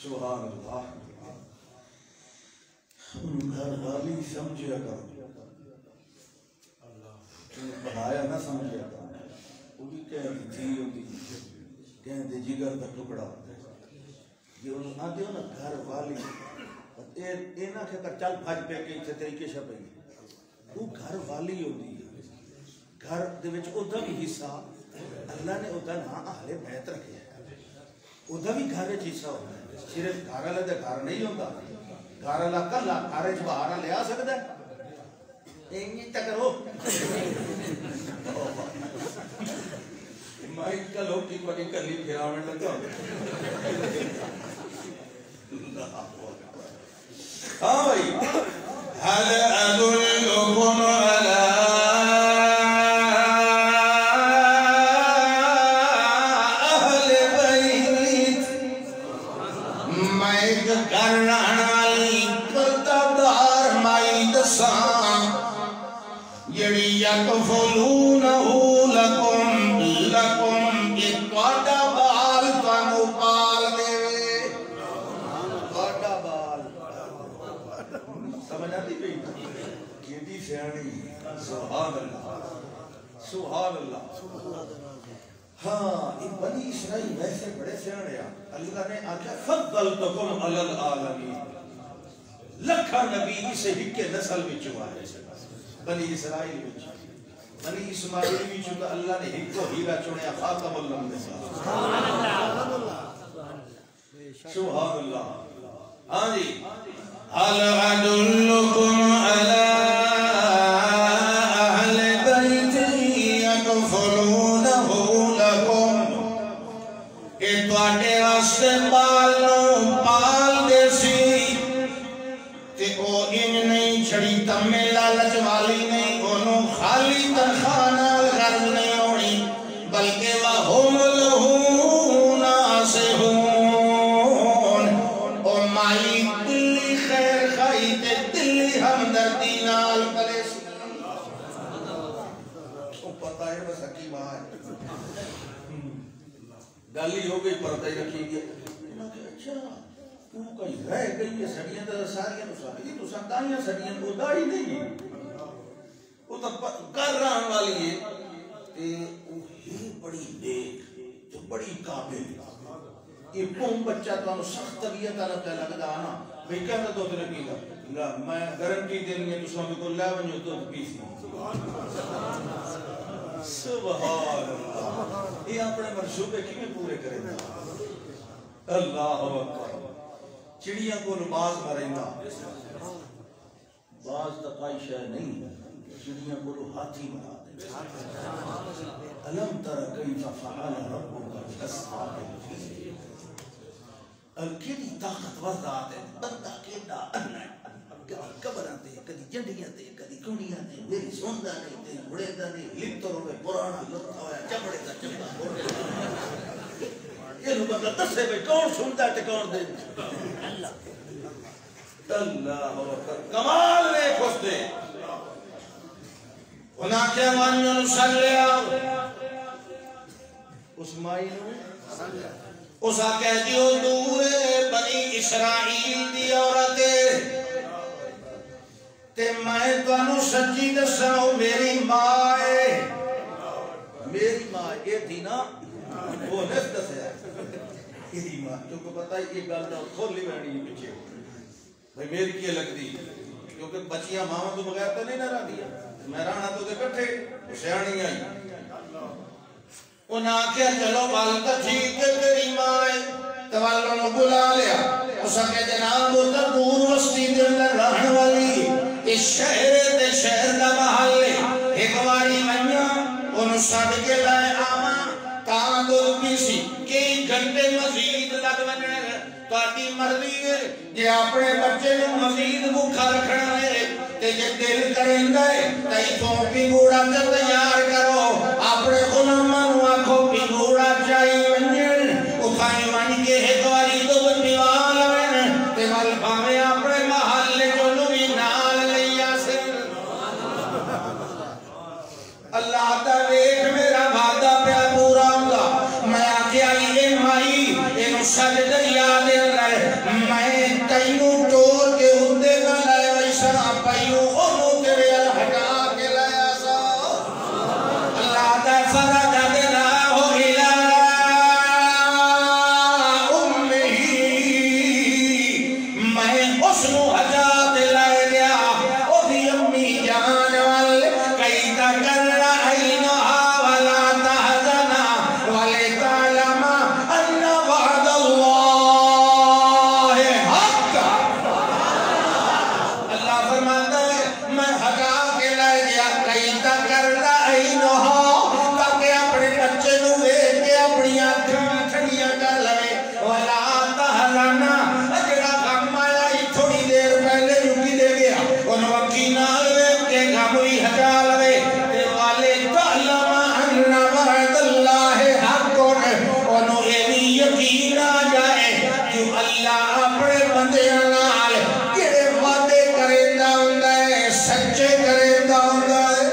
سبحان اللہ گھر والی سمجھیا کرو بنایا نہ سمجھیا کرو وہ بھی کہیں تھی ہوتی کہیں دے جگر کا ٹکڑا یہ انہوں آتے ہو نا گھر والی اے نہ کہتا چل بھاج پہ کے اسے طریقے سے پہ وہ گھر والی ہوتی ہے گھر دے وچ اودا بھی حصہ اللہ نے اودا نا اہل بیت رکھے اودا بھی گھر وچ حصہ ہوتا ہے صرف گھر والا دے گھر نہیں ہوتا گھر والا کلا گھر وچ باہر لے آ سکدا ہے اینی تکرو میں کلو کی بڑی کلی پھراون لگا ہاں بھائی هل ادلکم علی یکفلونہ لکم لکم ایک واٹا بال تانو پال دے واٹا بال سمجھ آتی بھی کیٹی سیانی سبحان اللہ سبحان اللہ ہاں یہ بنی اسرائیل ویسے بڑے سیانے اللہ نے آکھا فضلتکم علی العالمین لکھا نبی اسے ہکے نسل میں چوا ہے بنی اسرائیل میں بنی اسماعیل میں چکا اللہ نے ہکو ہیرا چوڑیا خاتم اللہ میں سبحان اللہ ہاں جی هل ادلکم علی اہل بیت یکفلونہ لکم اے تواڈے واسطے پال دے سی تے او ان نہیں چھڑی تمے لالچ والی نہیں انہوں خالی تنخواہ نال غرض نہیں ہونی بلکہ وَهُمْ لَهُ نَاصِحُونَ او مائی دلی خیر خائی تے دلی ہمدردی نال پلے سی او پتہ ہے بس حکیم آئے گالی ہو گئی پردہ رکھی گیا اچھا تو کئی رہ گئی ہے سڑیاں تو ساریاں تو ساری تو ساتائیاں سڑیاں کو دائی نہیں وہ تو کر رہا والی ہے تے وہ ہی بڑی دیکھ جو بڑی قابل یہ پون بچہ تو انہوں سخت طبیعت اللہ لگتا آنا بھئی کیا تو تیرے پیتا میں گارنٹی دینی ہے تو سوامی کو لے ونجو تو پیس سبحان اللہ یہ اپنے منصوبے کی میں پورے کریں گا اللہ اکبر چڑیاں کو باز مریں گا باز تقائی شہ نہیں چڑیاں کو ہاتھی مرا دیں الم تر کیف فعل ربک باصحاب الفیل کیڑی طاقتور ذات ہے بندہ کیڑا انا کدی قبراں تے کدی جنڈیاں تے کدی کونیاں تے میری سوندا نہیں تے بڑے دا نہیں لتر ہوے پرانا لتا ہویا چمڑے دا چمڑا یہ لو بندہ دسے بھئی کون سندا تے کون دے اللہ اکبر کمال دیکھ اس دے انہاں کیا مانیوں نو سن لیا اس مائی نو سن لیا اس آکے دیو دور بنی اسرائیل دی عورتیں تے میں تو انو سچی دساؤں میری ماں ہے میری ماں یہ تھی نا وہ نس دسے میری ماں کیونکہ پتہ ہے یہ گالتا کھولی بہنی یہ پچھے بھئی میری کیا لگ دی کیونکہ بچیاں ماما تو بغیر تو نہیں نہ رہا دیا میں رانا تو دے کٹھے اسے آنی آئی انہاں کیا چلو بالکہ ٹھیک ہے تیری ماں ہے توالوں نے بلا لیا اسا کہ جناب اتر دور وسطی دل رہن والی اس شہر تے شہر دا محلے ایک باری منیا انہوں سڑ کے لائے آما کہاں دل پیسی کئی گھنٹے مزید لگ بننے تو آتی مرضی ہے جے اپنے بچے نے مزید بکھا رکھنا ہے تے جے دل کریں گے تئی تو پنگوڑا تے تیار کرو اپنے غلامانو آکھو پنگوڑا چاہی ونجن اٹھائی ون کے ایک واری تو بنیوال ون تے مل پاوے اپنے محلے جو نوی نال لیا سے اللہ تا ویکھ میرا بھادا پیا پورا ہونگا میں آکے آئی اے مائی انہوں سج دریا دے رہے میں تینوں ٹور کے ہندے نہ لائے ویسا پیوں انہوں تیرے ہٹا کے لائے آسا اللہ دا فرد دینا ہو الہ امہی میں اس نو ہٹا دے لائے گیا او بھی امی جان وال کئی تا کر رہینہا ولا تحزنا والے تعلمہ ان وعد اللہ حق اللہ فرماتا ہے میں ہٹا کے لائے گیا کئی تا کر رہینہا تاکہ اپنے بچے نو ویکھ کے اپنی آنکھاں ٹھنڈیاں کر لے ولا تحزنا اجڑا غم آیا ہی تھوڑی دیر پہلے رکی دے گیا ان وقی نال ویکھ کے غم ہوئی ہٹا لے تے والے تعلم ان وعد اللہ حق انہوں ایوی یقین آ جائے جو اللہ اپنے بندیاں نال کیڑے وعدے کریندا ہوندا ہے سچے کریندا ہوندا ہے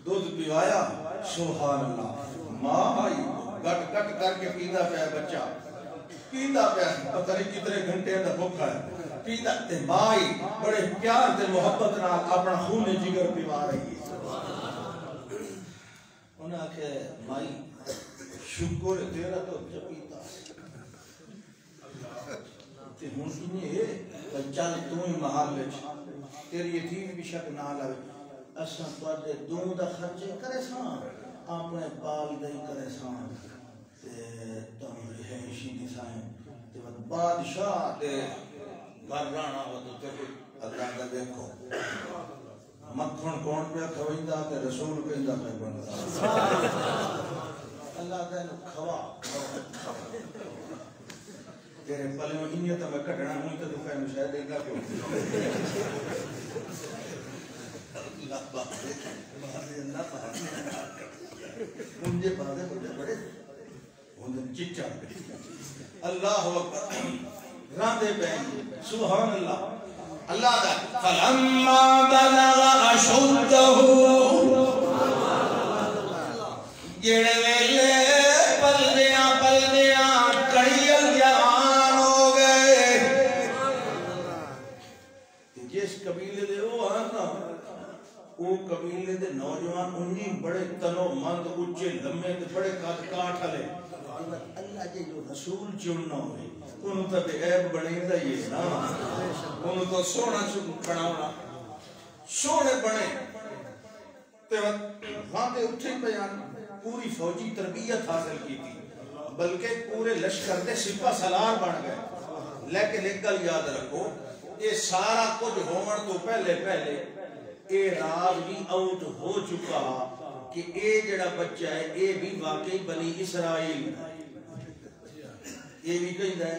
دودھ پیوایا سبحان اللہ ماں آئی گٹ گٹ کر کے پیدا پیا بچہ پیدا پیا پتہ نہیں کتنے گھنٹے اندر بھوکا ہے پیدا تے ماں آئی بڑے پیار تے محبت نال اپنا خون جگر پیوا رہی ہے انہاں کہ مائی شکر تیرا تو چپیتا تے ہن انہیں چل تو ہی محل وچ تیری یتیم بھی شک نہ لاوے اساں تواڈے دونوں دا خرچے کرے ساں اپنے بال دے کرے ساں تے تم رہائشی دی سائیں تے بادشاہ تے گھر رانا ہو تو تے اللہ دا دیکھو مکھن کون پہ کھویندا تے رسول کہندا پہ بندا اللہ دا نو کھوا تیرے پلے میں انہیں تو میں کٹنا ہوں تو دفعہ میں شاید دیکھا کیوں اللہ بات ہے اللہ بات ہے مجھے باتیں مجھے بڑے انہیں چچا اللہ اکبر راندے بہن سبحان اللہ اللہ دا فلما بلغ اشدہ جڑے ویلے پلدیاں قبیلے دے نوجوان انجی بڑے تنو مند اچھے لمے تے بڑے قد کاٹ والے اللہ جے جو رسول چننا ہوئے انہوں تو بے عیب بنے دا یہ نا انہوں تو سونا بناونا سونے بنے تے وہاں تے اٹھے بیان پوری فوجی تربیت حاصل کی تھی بلکہ پورے لشکر دے سپہ سالار بن گئے لیکن ایک گل یاد رکھو یہ سارا کچھ ہومن تو پہلے اے راز بھی آؤٹ ہو چکا کہ اے جڑا بچہ ہے اے بھی واقعی بنی اسرائیل یہ بھی کہیں ہے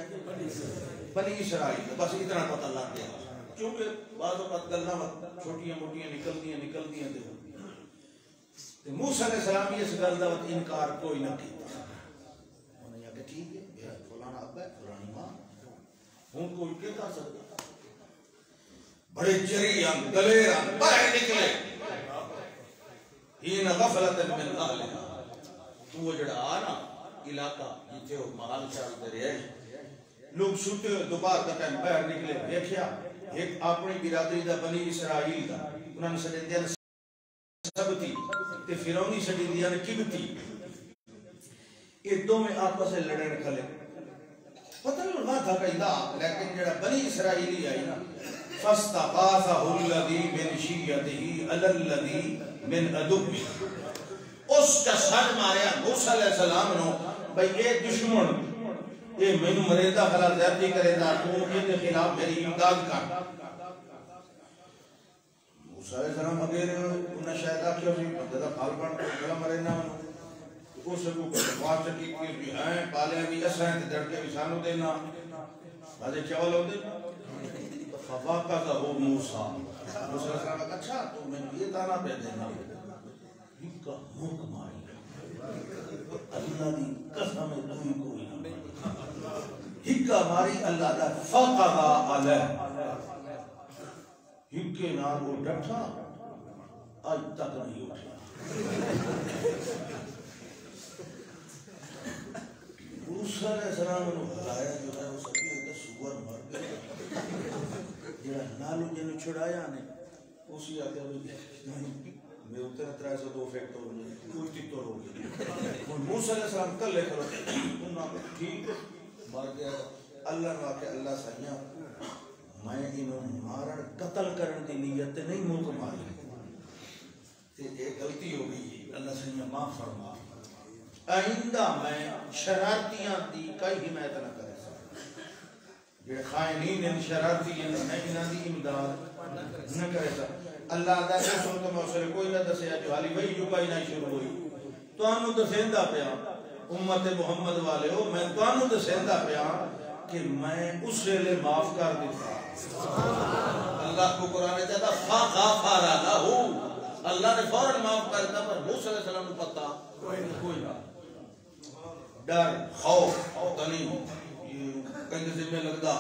بنی اسرائیل بس اتنا پتہ لگ گیا کیونکہ بعض اوقات گلاں چھوٹیاں موٹیاں نکلدیاں تے موسیٰ علیہ السلام اس گل دا انکار کوئی نہ کیتا انہوں نے کہا ٹھیک ہے میرا فلانا ابا ہے فلانی ماں ہوں کوئی کیا کر سکتا بڑے جریان دلیران باہر نکلے ہین غفلت من اہلہا تو وہ جڑا آنا علاقہ جیتے ہو محل چالتے رہے لوگ سوتے ہوئے دوبار کا ٹائم باہر نکلے دیکھیا ایک اپنی برادری دا بنی اسرائیل دا انہوں نے سجن دیا سب تھی تے فیرونی سجن دیا نے کب تھی یہ دو میں آپس سے لڑے نکلے پتہ نہیں نہ تھا کہیں دا لیکن جڑا بنی اسرائیلی آئی نا فَاسْتَغَاثَهُ الَّذِي مِنْ شِيَّتِهِ عَلَى الَّذِي مِنْ عَدُوِّهِ اس کا سر ماریا موسیٰ علیہ السلام نے بھئی اے دشمن اے میں مریدہ خلا زیادتی کرے دا تو ان خلاف میری امداد کر موسیٰ علیہ السلام اگر انہیں شاید آکھیا اسی مددہ پھال پڑھ گلا مرینہ اس کو بات چکی کہ ہیں پالے بھی ایسا ہیں دڑ کے وسانو دینا بازے چاول ہو دینا فَوَاقَذَهُ مُوسَىٰ موسیٰ علیہ السلام اچھا تو میں یہ دانا پہ دینا ہکا مک ماری اللہ دی قسم دوئی کوئی نہ ہکا ماری اللہ دا فَقَذَ عَلَيْهِ ہکے نال وہ ڈٹھا آج تک نہیں اٹھا موسیٰ علیہ السلام نے ہلایا جو ہے وہ سبھی ہوتا سور مر گئے جڑا نالو جنو چھڑایا نے اسی آگے میں اتنا 302 فیکٹر ہو گئے کوئی تیتور ہو گئی موسیٰ علیہ السلام کل لے کر انہوں نے ٹھیک مار گیا اللہ نے آکے اللہ سائیاں میں انہوں مارن قتل کرن دی نیت نہیں موت ماری ایک غلطی ہو گئی اللہ سائیاں معاف فرما آئندہ میں شرارتیاں دی کئی حمایت نہ کرے سا یہ خائنین ان شرارتی انہاں دی امداد نہ کرے سا اللہ دا رسول تو موصل کوئی نہ دسیا جو حالی وہی جو پائی نہ شروع ہوئی تو انہوں دسیندہ پیا امت محمد والے ہو میں تو انہوں دسیندہ پیا کہ میں اس لئے معاف کر دیتا اللہ کو قرآن چاہتا فَغَفَرَ لَهُ اللہ نے فوراً معاف کرتا پر موسیٰ علیہ السلام نے پتا کوئی نہ ڈر خوف تنی کہیں ذمہ لگتا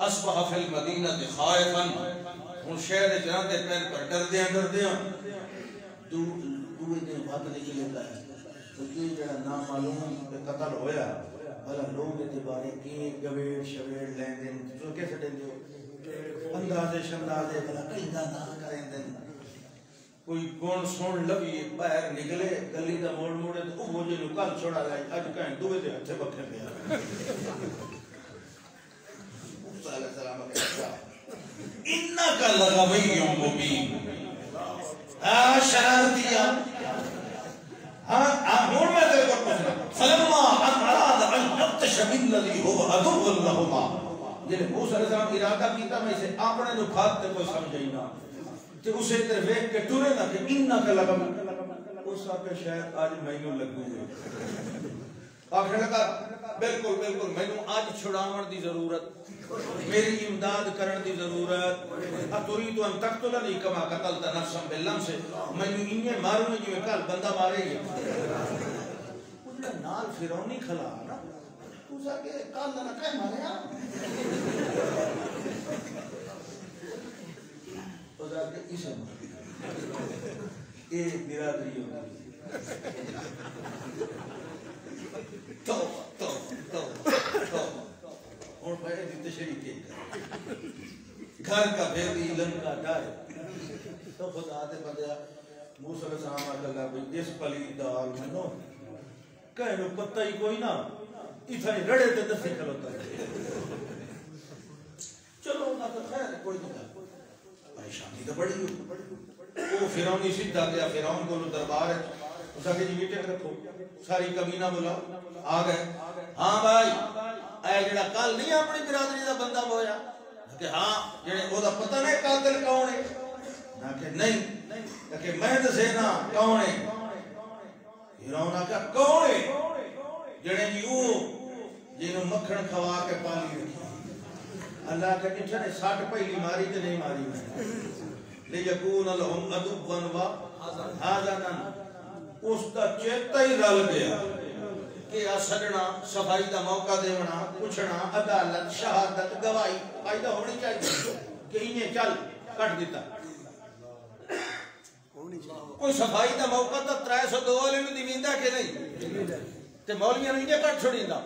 اصبح فی المدینہ خائفا ان شہر جناتے پیر پر ڈر دیاں دوئے دیں بات لکھ لیتا ہے تو یہ جڑا نام معلوم پہ قتل ہویا بھلا لوگ اعتبارے کی گویڑ شویڑ لین دیں تو کیسے دیں دیو اندازے شندازے بھلا کہیں نہ کریں دیں کوئی کون سون لگی باہر نکلے گلی دا موڑ موڑے تو وہ جو کل چھوڑا جائے آج کہیں دوئے دے ہتھے بکھے پہ موسیٰ علیہ السلام اِنَّكَ لَغَوِيٌّ مُبِينٌ شرارتیاں مور میں تیرے کو پوچھنا فَلَمَّا أَنْ أَرَادَ أَنْ يَبْتَشَ بِالَّذِي هُوَ عَدُوٌّ لَهُمَا جنہیں موسیٰ علیہ السلام ارادہ کیتا میں اسے اپنے جو بات تے کوئی سمجھے ہی نہ کہ اسے تر ویک کے ٹورے نہ کہ اِنَّكَ لَغَوِيٌّ اس آپے شاید آج مہینوں لگوں گے آخر لگا بالکل بالکل میں نے آج چھڑاون دی ضرورت میری امداد کرن دی ضرورت اتورید ان تقتلنی کما قتلت نفسا باللمس میں نے انہیں ماروں جو کل بندہ مارے گی انہیں نال فیرونی کھلا نا تو سا کہ کال نہ کہیں مارے ہاں تو سا کہ اسے مارے اے برادری ہوگی توبہ اور بھائی ہے یہ تشریح کے گھر کا بھیدی لنکا ڈائے تو خدا دے بندیا موسیٰ علیہ السلام آتا گا بھئی اس پلید دار میں نو کہنو پتہ ہی کوئی نہ اتھائی رڑے تے دستے کھلوتا ہے چلو نہ تو خیر ہے کوئی نہیں پریشانی تو بڑی ہوئی وہ فیرون اسی دا گیا فیرون کو دربار ہے اس آگے جی میٹنگ رکھو ساری کمینہ بلا آ گئے ہاں بھائی اے جڑا کل نہیں اپنی برادری دا بندہ بویا کہ ہاں جڑے وہ دا پتہ نہیں قاتل کون ہے نہ کہ نہیں کہ میں دسے نا کون ہے فیرون آگا کون ہے جڑے جی وہ جنہوں مکھن کھوا کے پالی رکھی اللہ کا جنہوں نے 60 پہلی ماری تے نہیں ماری میں لیکون لہم عدوان و حاضنن اس کا چیتا ہی رل گیا کہ سجنا صفائی دا موقع دیونا پوچھنا عدالت شہادت گواہی فائدہ ہونی چاہیے کہ انہیں چل کٹ دیتا کوئی صفائی دا موقع تا 302 والے نو دیویندا کہ نہیں تے مولیاں نو انہیں کٹ چھڑیندا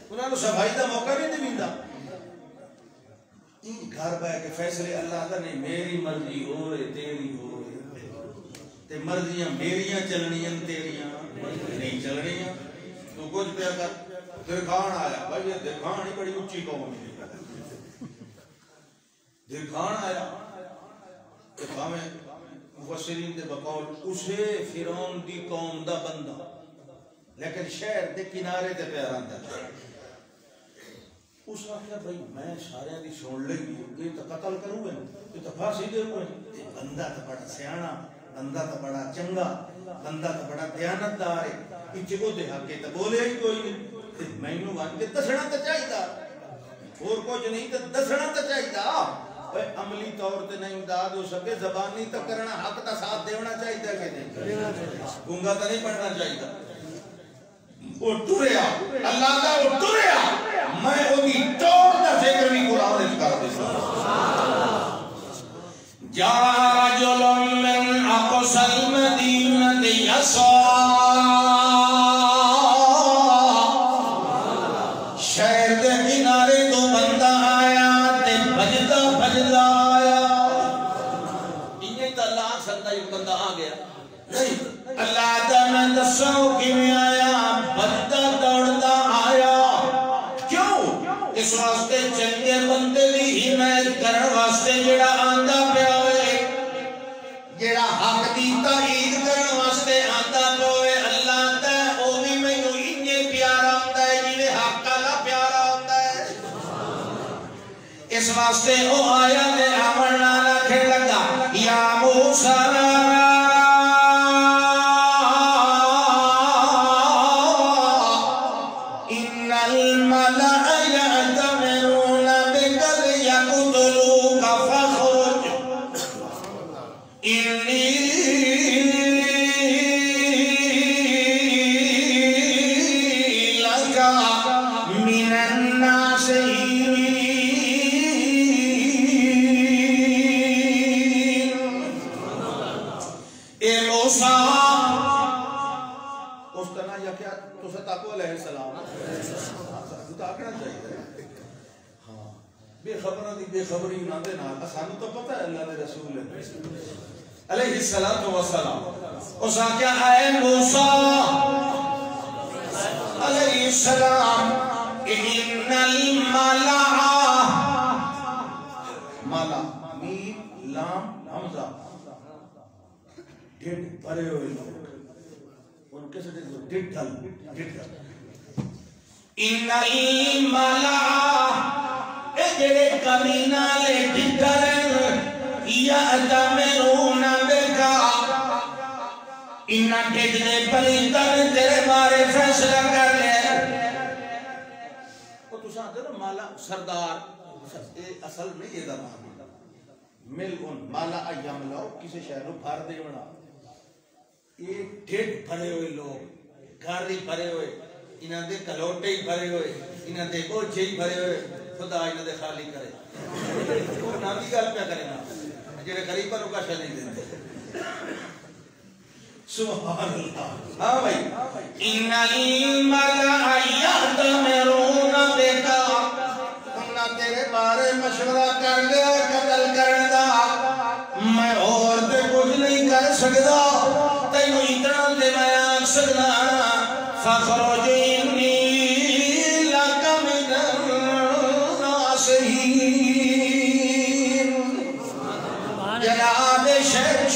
انہاں نو صفائی دا موقع نہیں دیویندا این گھر بہ کے فیصلے اللہ دا نہیں میری مرضی ہوئے تیری ہوئے تے مرضیاں میریاں چلنیاں تیریاں نہیں چلنیاں تو کچھ پیا کر درخان آیا بھائی یہ درخان ہی بڑی اونچی قوم ہے درخان آیا کہ ہمیں مفسرین دے بقول اسے فرعون دی قوم دا بندہ لیکن شہر دے کنارے تے پیاران دا اس آخیا بھائی میں سارے دی سن لگی یہ تو قتل کروں گے یہ تو پھانسی دے ہوئے بندہ تو بڑا سیانا بندہ تو بڑا چنگا بندہ تو بڑا دیانتدار ہے پیچھے کو دے حق کے تو بولے ہی کوئی نہیں میں نو وان کے دسنا تو چاہیے اور کچھ نہیں تو دسنا تو چاہیے عملی طور تے نہیں امداد ہو سکے زبانی تو کرنا حق کا ساتھ دینا چاہیے کہ نہیں گنگا تو نہیں پڑھنا چاہیے وہ ٹوریا اللہ دا وہ ٹوریا میں ہوگی ٹور دا ذکر بھی قرآن نے کر دیتا جا رجل من اقصى المدينة يسعى شہر دے کنارے تو بندہ آیا تے بھجدا بھجدا آیا انہیں تو اللہ سکتا ایک بندہ آ گیا نہیں اللہ دا میں دسو کیویں آیا بندہ دوڑدا آیا کیوں اس واسطے چنگے بندے دی حمایت کرن واسطے جڑا آندا پیا جڑا حق دی تائید کرن واسطے آندا پوے اللہ تے او وی مینوں انجے پیارا ہوندا ہے جویں حق والا پیارا ہوندا ہے اس واسطے او آیا تے آمن نال آکھن لگا یا موسی ان الملأ یأتمرون بک لیقتلوک فاخرج انی لکا من الناصحین اے موسیٰ اس طرح یا کیا تو ستاکو علیہ السلام اتاکنا چاہیے ہاں بے خبرہ دی بے خبری نہ دینا سانو تو پتہ ہے اللہ دے رسول ہے علیہ السلام اس آکیا اے موسیٰ علیہ السلام ان الملع مالا میم لام حمزہ ڈھڈ بھرے ہوئے لوگ ان کے ساتھ ڈھڈ ڈھل ان الملع اے جڑے کمینہ لے ڈھڈر یأتمرون بکا انہاں ڈھڈنے پلیتر تیرے بارے فیصلہ کر لے وہ تو ساتھ ہے مالا سردار اصل میں یہ زمان ملعن مالا ایام لاؤ کسی شہروں بھر دے بنا یہ ڈھڈ بھرے ہوئے لوگ گھر ہی بھرے ہوئے انہاں دے کلوٹے ہی بھرے ہوئے انہاں دے بوجھے ہی بھرے ہوئے خدا انہاں دے خالی کرے نامی گل پہ کرے نا جڑے غریبہ نو کا شہ نہیں دیتے سبحان اللہ ہاں بھائی ان الملأ یأتمرون بک مشورہ کر لیا قتل کرنے دا میں اور تے کچھ نہیں کر سکدا تینوں اتنا تے میں آکھ سکدا فخرج انی لک من الناصحین جناب شیخ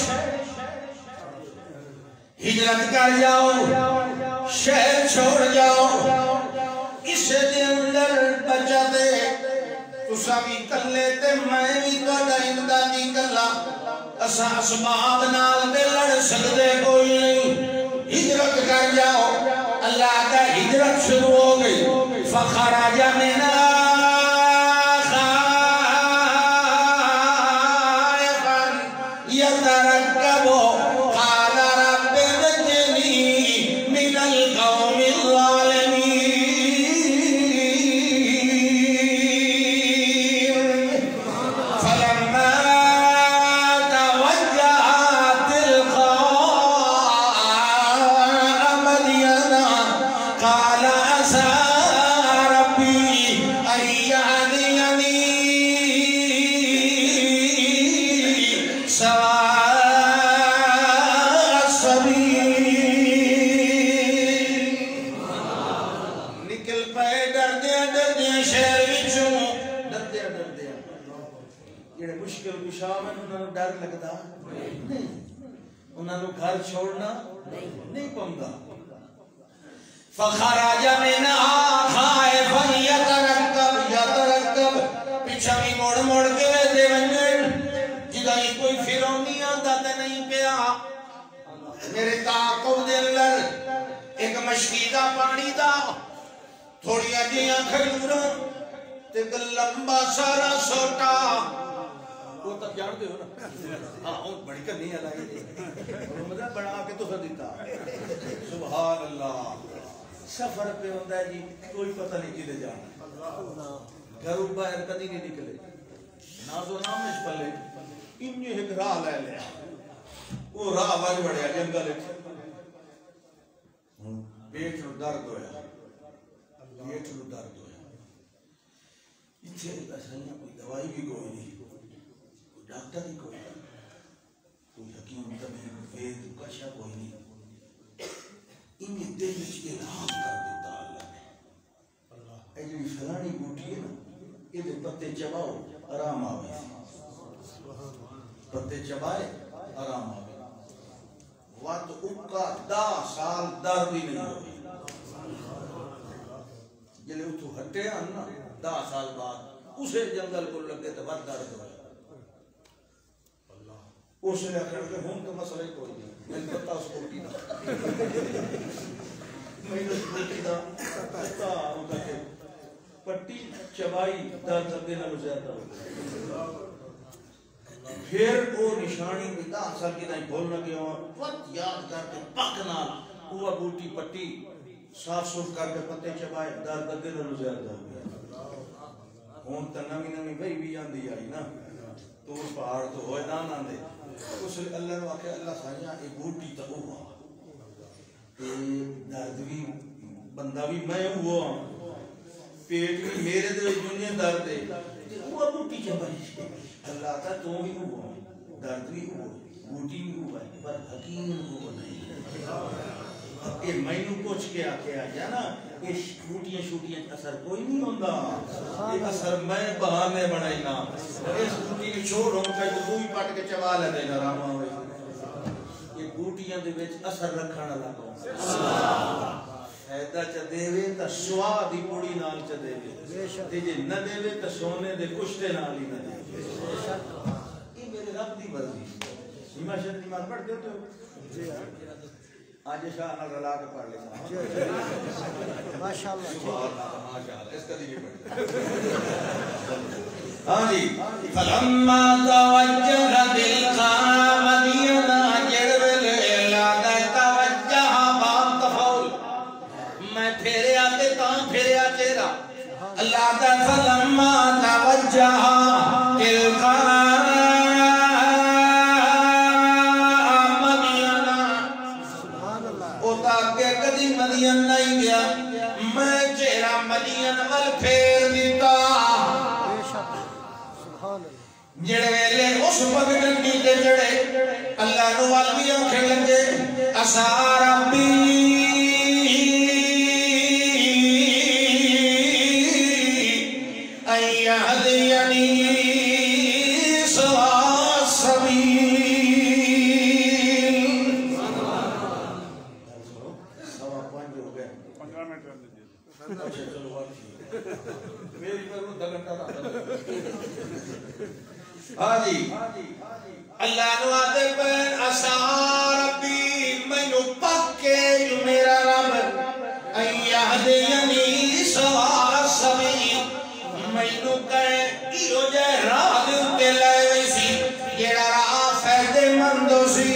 ہجرت کر جاؤ شہر چھوڑ جاؤ اسے دے اندر بچہ دے تسا بھی کلے تے میں بھی توڑا امدادی کلا اسا اسباب نال دے لڑ سکدے کوئی نہیں ہجرت کر جاؤ اللہ کا ہجرت شروع ہو گئی فخرج منها خائفا يترقب قال رب نجني من القوم الظالمين فلما توجه تلقاء مدين قال عسى ربي أن يهديني سواء السبيل نکل پائے ڈردیاں شہر وچوں ڈردیاں جڑے مشکل کشا میں انہاں نوں ڈر لگدا نہیں انہاں نوں گھر چھوڑنا نہیں پوندا فخرج منها خائفا يترقب پیچھے بھی موڑ موڑ کے دے ونجن جدا کوئی فرعونی آندا تے نہیں پیا میرے تعاقب دے اندر ایک مشکیدہ پانی دا تھوڑی جیاں کھجوراں تے ایک لمبا سارا سوٹا وہ تب جان دے ہو نا ہاں بڑی کنی ہے لائی مطلب بنا کے تو دیتا سبحان اللہ سفر پہ ہوتا ہے جی کوئی پتہ نہیں کدے جانا گھروں باہر کدی نہیں نکلے نازو نامش پلے انہیں ایک راہ لے لیا وہ راہ بڑھ بڑھیا جنگل پیٹ نو درد ہویا پیٹ نو درد ہویا اتھے ایسا کوئی دوائی بھی کوئی نہیں کوئی ڈاکٹر ہی کوئی کوئی حکیم طبیب وید کشا کوئی نہیں انہیں دل وچ الہام کر دیتا اللہ نے اے جو فلانی بوٹی ہے نا یہ دے پتے چباؤ آرام آوے پتے چبائے آرام آوے وقت اکا 10 سال درد ہی نہیں ہوئی جلے اتو ہٹے آنا 10 سال بعد اسے جنگل کو لگے تو بہت درد ہوئے اسے لے کر کے ہوں تو مسئلہ کوئی نہیں میں پتا اس بوٹی دا میں اس بوٹی دا پتا ہوتا کہ پٹی چبائی درد دینا زیادہ ہوتا پھر وہ نشانی بھی 10 سال کی نہیں بھولنا گیا وقت یاد کر کے پکنا وہ بوٹی پٹی صاف صوف کر کے پتے چبائے درد دینا زیادہ ہو گیا ہون تا نمی بھئی بھی آندھی آئی نا تو اس پہاڑ تو ہوئے دان آندھے اس لئے اللہ نے واقعہ اللہ سانیاں ایک بوٹی تا ہوا درد بھی بندہ بھی میں ہوا پیٹ بھی میرے دے دنیا درد ہے وہ بوٹی چبائی اللہ تا تو بھی ہوا درد بھی ہوا بوٹی بھی ہوا پر حکیم ہوا نہیں یہ میں نو کچھ کے آکے آیا نا یہ بوٹیاں شوٹیاں اثر کوئی نہیں ہوندہ یہ اثر میں بہانے بنائی نا اس بوٹی کی چھوڑ ہوں کہ تو بھی پاٹ کے چبا لے دینا راما ہوئے یہ بوٹیاں دے بیچ اثر رکھانا لگا ایدہ چا دیوے تا سوا دی پوڑی نال چا دیوے تیجے نہ دیوے تا سونے دے کشتے نال ہی نہ دیوے یہ میرے رب دی مرضی سیما شد ایمان پڑھ دیتے ہو آج شاہ نال رلا کے پڑھ لیتا ماشاءاللہ ماشاءاللہ اس کا دیگے پڑھ ہاں جی فلما توجہ تلقا مدین جڑوے لیلا دے توجہ بام تفول میں پھیرے آتے تاں پھیرے آتے را اللہ دے فلما توجہ تلقا مدین نہیں گیا میں چہرہ مدین وال پھیر دیتا جڑے ویلے اس پگڈنڈی تے جڑے اللہ نو والوی آنکھیں لگے اسا ربی ایہدینی سوا السبیل سوا پانچ ہو گئے
15 منٹ رہنے دیجیے
اچھا چلو بات میری پر وہ دگنٹا رہا ہاں جی اللہ نو آتے پر اسا ربی میں نو پکے جو میرا رب ایہدینی سوا السبیل میں نو کہے ایو جے راہ دے لائے ویسی جیڑا راہ فیدے مندو سی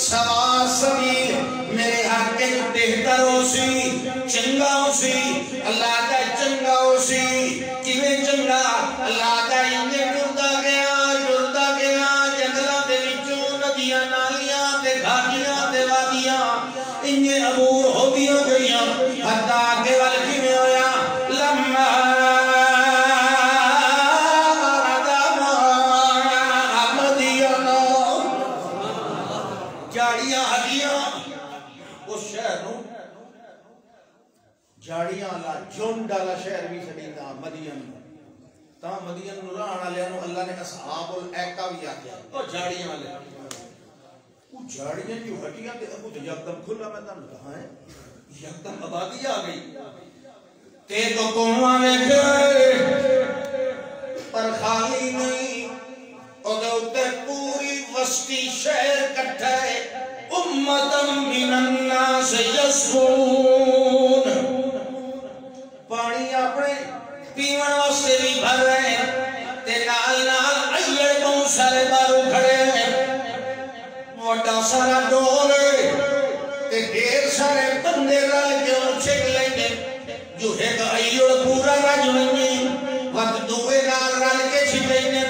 سوا السبیل میرے حق کے بہتر ہو سی چنگا ہو سی اللہ کا چنگا ہو سی کیویں چنگا اللہ کا اندے ٹردا گیا جنگلاں دے وچوں ندیاں نالیاں تے گھاٹیاں تے وادیاں انجے عبور ہوندیاں گئیاں حتا کہ ول کیویں ہویا لما جاڑیاں ہڈیاں اس شہر نو جاڑیاں لا جھنڈ والا شہر بھی سڑیتا مدین تا مدین نو راہ والے نو اللہ نے اصحاب الایکا بھی آکھیا او جاڑیاں والے او جاڑیاں جو ہڈیاں تے ابو تے یکدم کھلا میدان کہاں ہے یکدم آبادی آ گئی تے تو کنواں ویکھے پر خالی نہیں او دے اوتے پوری وسطی شہر کٹھا ہے امتم من الناس یسقون پانی اپنے پیون واسطے بھی بھر رہے ہیں تے نال نال ایڑ بہت سارے بارو کھڑے ہیں وڈا سارا ڈول تے ڈھیر سارے بندے رل کے چھک لیں گے جو ایک ایڑ پورا رج لیں وقت دوے نال رل کے چھکیں گے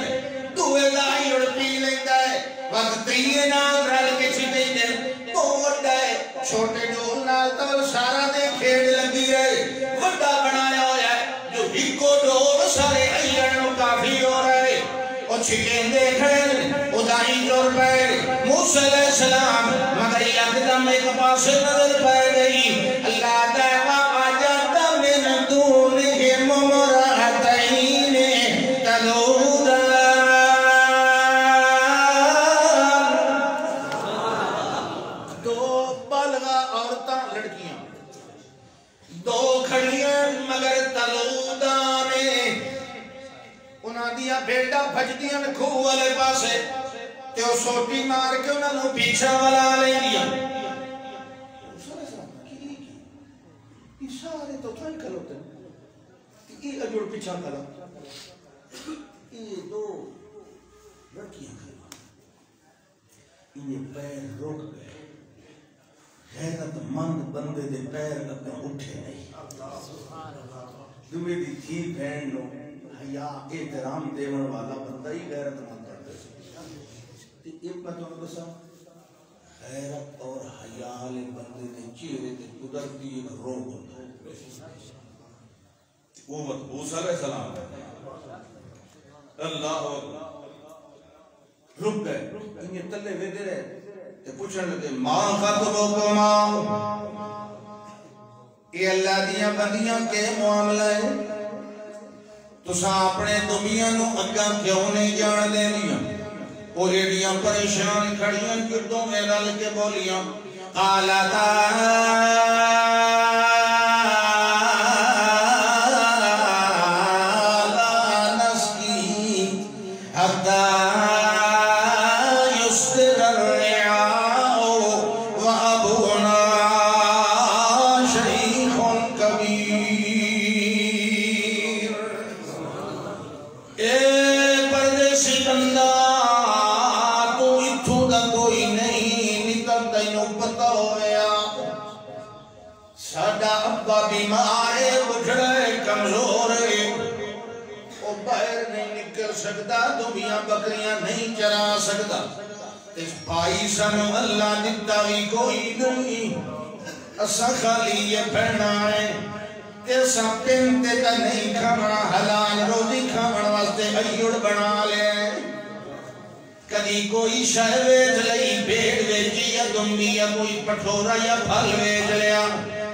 دوے دا ایڑ پی لیندا ہے وقت تریے نال رل کے چھکیں گے بہت وڈا ہے چھوٹے ڈول نال تو سارا دے کھیڑ لگی رہے وڈا بنایا ہویا ہے جو ہکو ڈول سارے ایڑ نو کافی ہو رہے اور چھکیں دیکھیں ادائی جور پہ موسیٰ علیہ السلام مگر یکدم ایک پاس نظر پہ گئی اللہ دعویٰ آجاتا من دونہم مرہتین تلودان دو بالغہ عورتاں لڑکیاں دو کھڑیاں مگر تلودانے انہاں دیا بیٹا بھجدیاں کھو والے پاسے تے او سوٹی مار کے انہاں نو پیچھا والا لے لیا یہ سارے تو تھائی کھلوتے ہیں یہ اجوڑ پیچھا کھلا یہ دو لڑکیاں کھلا انہیں پیر روک گئے حیرت مند بندے دے پیر اپنے اٹھے نہیں دوے دی تھی بہن نو حیا احترام دیون والا بندہ ہی غیرت مند کرتا ہے ایک میں تو بسا غیرت اور حیا والے بندے دے چہرے تے قدرتی ایک روح ہوتا ہے وہ موسیٰ علیہ السلام اللہ رک گئے انہیں تلے ویدے رہے تے پوچھنے لگے ماں خطبکما یہ اللہ دیاں بندیاں کے معاملہ ہے تو سا اپنے دمیاں نو اگاں کیوں نہیں جان دے لیا اور ایڈیاں پریشان کھڑیاں کردوں میں رل کے بولیاں قالتا لا نسقی حتی یسدر الرعاء وابونا شیخ کبیر اے پردیسی بندہ تو اتھو دا کوئی نہیں نکل تینو پتہ ہویا ساڈا ابا بیمار ہے بجھڑے کمزور ہے او باہر نہیں نکل سکتا دمیاں بکریاں نہیں چرا سکتا اس بھائی سنو اللہ دیتا بھی کوئی نہیں اسا خالی یہ پہنا ہے ایسا پینتے تا نہیں کھانا حلال روزی کھانا واسطے ایڑ بنا لے کدی کوئی شے ویچ لئی بھیڑ ویچی یا دمبی یا کوئی پٹھورا یا پھل ویچ لیا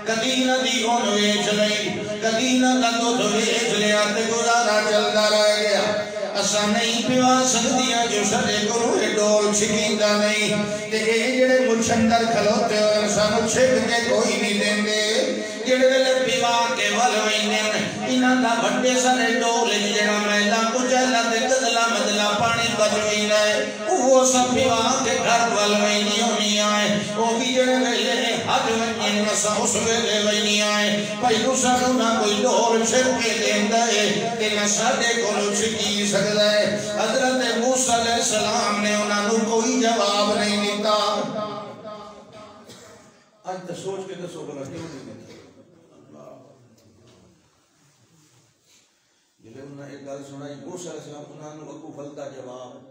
کدی نہ دی اون ویچ لئی کدی نہ دودھ ویچ لیا تے گزارا چلدا رہ گیا اساں نہیں پیوا سکدیاں جو سارے کولوں ڈول چھکیندا نہیں تے اے جڑے مچھندر کھلوتے ہوئے سانو چھک کے کوئی نہیں دیندے جڑے ویلے پیوا کے ول ویندے انہاں دا وڈے سارے ڈول جڑا میلا کچلا تے گدلا مدلا پانی بچ ویندا ہے وہ سب پیوا کے گھر ول ویندی ہونیاں ہے او بھی جڑے ویلے حج ونجن نسا اس ویلے وینیاں ہے پہلو سانو نہ کوئی ڈول چھک کے دیندا ہے تے نہ ساڈے کولوں چھکی سکدا ہے حضرت موسیٰ علیہ السلام نے انہاں نوں کوئی جواب نہیں دیتا آج تو سوچ کے دسو بلا کیوں نہیں دیتا جلے انہاں ایک گل سنائی موسیٰ علیہ السلام انہاں نوں اگو فلدا جواب